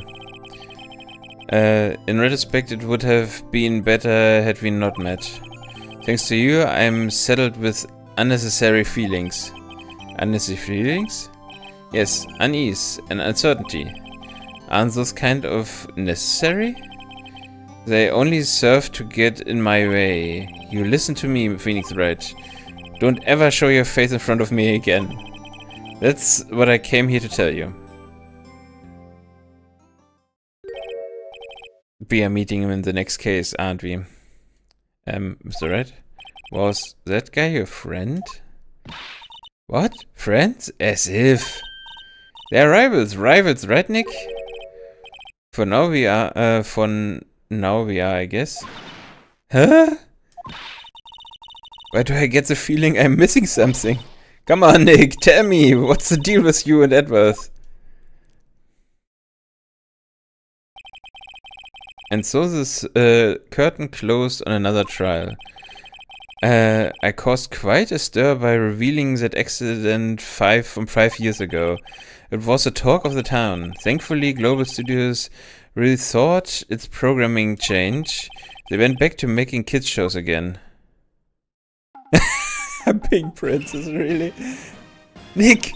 in retrospect, it would have been better had we not met. Thanks to you, I'm settled with unnecessary feelings. Unnecessary feelings? Yes, unease and uncertainty. Aren't those kind of necessary? They only serve to get in my way. You listen to me, Phoenix Wright. Don't ever show your face in front of me again. That's what I came here to tell you. We are meeting him in the next case, aren't we? Mr. Wright? Was that guy your friend? What? Friends? As if. They're rivals, right, Nick? For now we are, I guess. Huh? Why do I get the feeling I'm missing something? Come on, Nick, tell me, what's the deal with you and Edworth? And so this curtain closed on another trial. I caused quite a stir by revealing that accident from 5 years ago. It was the talk of the town. Thankfully, Global Studios really thought its programming changed. They went back to making kids shows again. Pink Princess, really? Nick,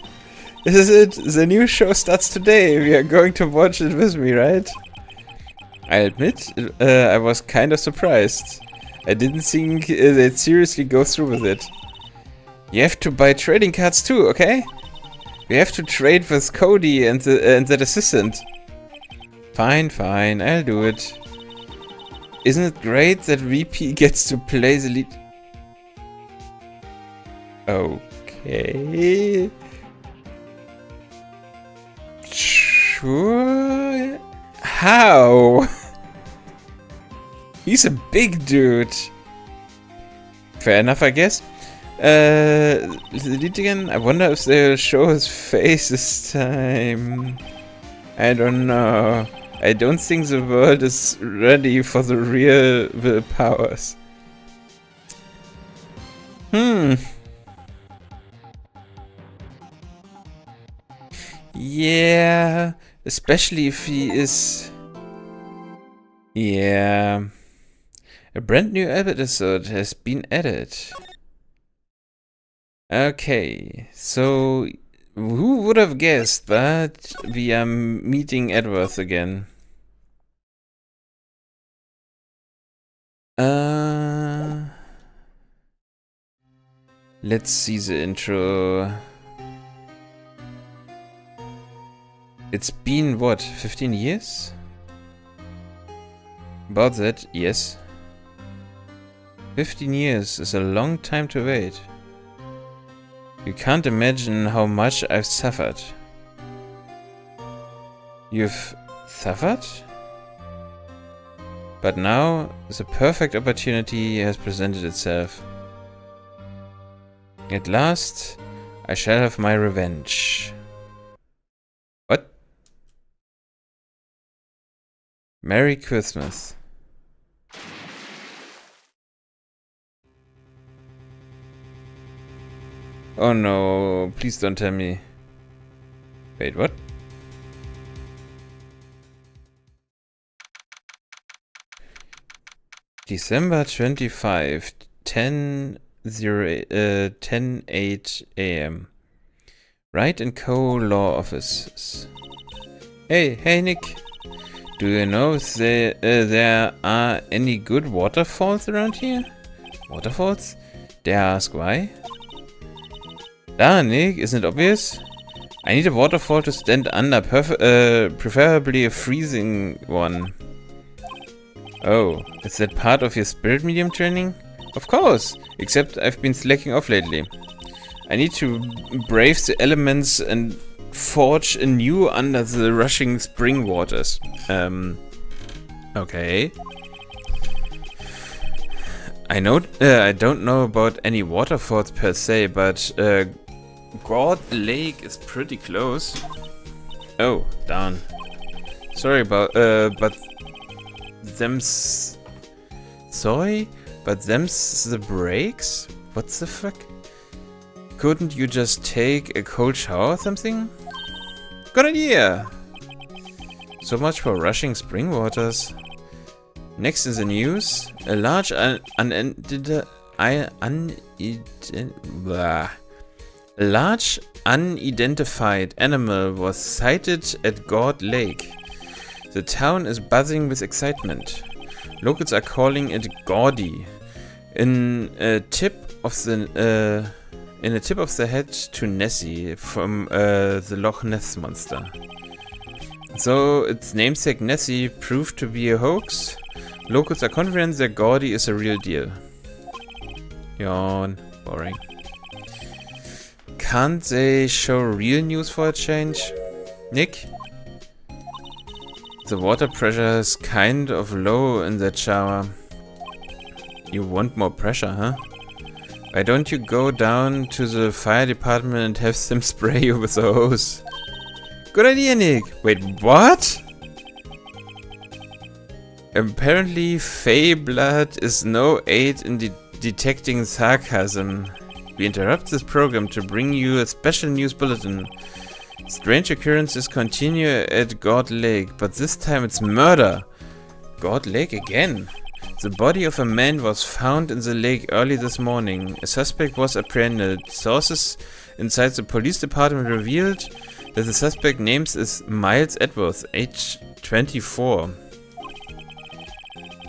this is it. The new show starts today. We are going to watch it with me, right? I admit, I was kind of surprised. I didn't think they'd seriously go through with it. You have to buy trading cards too, okay? We have to trade with Cody and that assistant. Fine, I'll do it. Isn't it great that VP gets to play the lead? Okay. Sure. How? He's a big dude. Fair enough, I guess. The lead again. I wonder if they'll show his face this time. I don't know. I don't think the world is ready for the real will powers. Yeah, especially if he is... Yeah. A brand new episode has been added. Okay, so who would have guessed, but we are meeting Edward again. Let's see the intro. It's been, what, 15 years? About that, yes. 15 years is a long time to wait. You can't imagine how much I've suffered. You've suffered? But now, the perfect opportunity has presented itself. At last, I shall have my revenge. What? Merry Christmas. Oh no, please don't tell me. Wait, what? December 25, 10:08 AM. Wright & Co. Law Offices. Hey Nick. Do you know if there are any good waterfalls around here? Waterfalls? Dare I ask why? Nick, isn't it obvious? I need a waterfall to stand under, preferably a freezing one. Oh, is that part of your spirit medium training? Of course, except I've been slacking off lately. I need to brave the elements and forge anew under the rushing spring waters. Okay. I don't know about any waterfalls per se, but God Lake is pretty close. Oh, darn. Sorry about but them's the brakes? What the fuck? Couldn't you just take a cold shower or something? Good idea! So much for rushing spring waters. Next in the news, a large unidentified animal was sighted at God Lake. The town is buzzing with excitement. Locals are calling it Gaudy, in a tip of the head to Nessie from the Loch Ness monster. So its namesake Nessie proved to be a hoax. Locals are confident that Gaudy is a real deal. Yawn. Boring. Can't they show real news for a change? Nick? The water pressure is kind of low in that shower. You want more pressure, huh? Why don't you go down to the fire department and have them spray you with a hose? Good idea, Nick. Wait, what? Apparently, Fey blood is no aid in detecting sarcasm. We interrupt this program to bring you a special news bulletin. Strange occurrences continue at God Lake, but this time it's murder. God Lake again? The body of a man was found in the lake early this morning. A suspect was apprehended. Sources inside the police department revealed that the suspect name is Miles Edwards, age 24.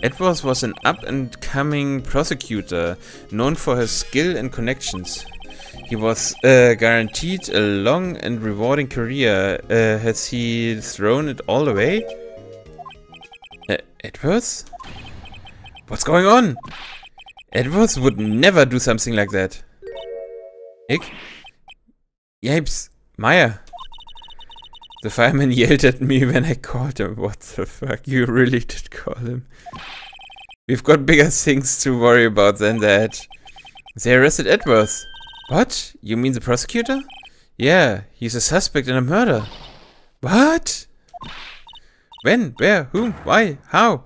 Edwards was an up-and-coming prosecutor, known for his skill and connections. He was guaranteed a long and rewarding career. Has he thrown it all away? Edwards? What's going on? Edwards would never do something like that. Nick? Yipes. Maya. The fireman yelled at me when I called him. What the fuck? You really did call him. We've got bigger things to worry about than that. They arrested Edwards. What? You mean the prosecutor? Yeah, he's a suspect in a murder. What? When? Where? Whom? Why? How?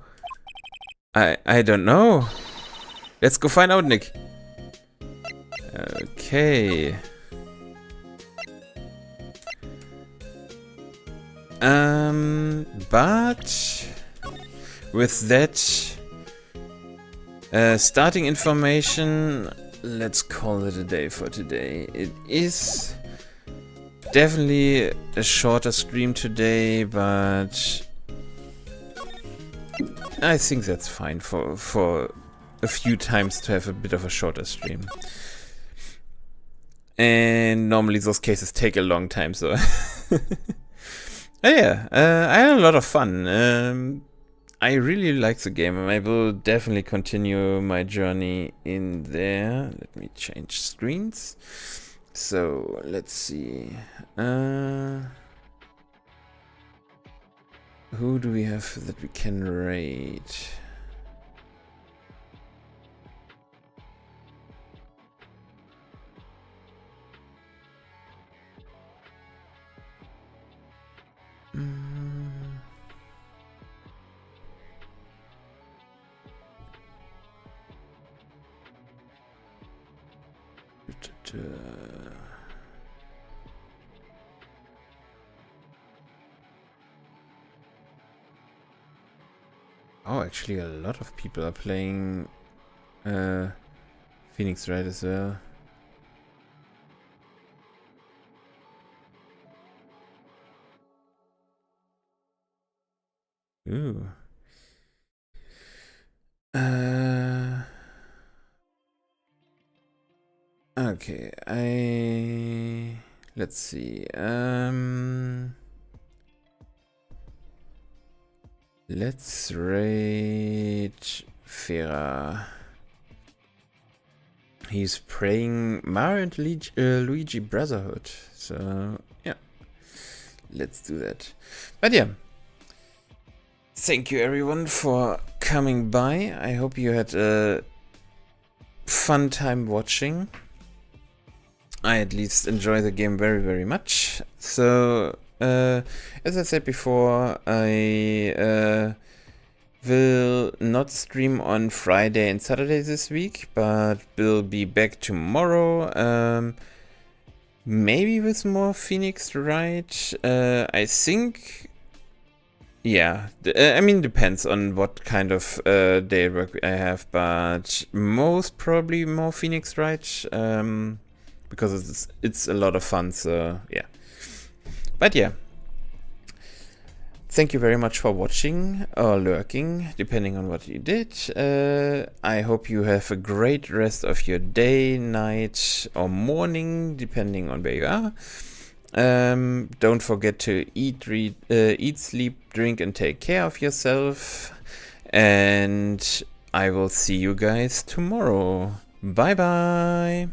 I don't know. Let's go find out, Nick. Okay. But with that starting information, let's call it a day for today. It is definitely a shorter stream today, but I think that's fine for a few times to have a bit of a shorter stream. And normally those cases take a long time, so yeah, I had a lot of fun. I really like the game, and I will definitely continue my journey in there. Let me change screens. So let's see. Who do we have that we can rate? Oh, actually a lot of people are playing Phoenix Wright as well. Ooh. Okay, let's see. Let's rate Farah. He's playing Mario and Luigi Brotherhood. So yeah, let's do that. But yeah, thank you everyone for coming by. I hope you had a fun time watching. I at least enjoy the game very, very much. So, as I said before, I will not stream on Friday and Saturday this week, but will be back tomorrow. Maybe with more Phoenix Wright. I think. Yeah, I mean, depends on what kind of day work I have, but most probably more Phoenix Wright. Because it's a lot of fun, so yeah. But yeah, thank you very much for watching or lurking, depending on what you did. I hope you have a great rest of your day, night, or morning, depending on where you are. Don't forget to eat, sleep, drink, and take care of yourself. And I will see you guys tomorrow. Bye bye.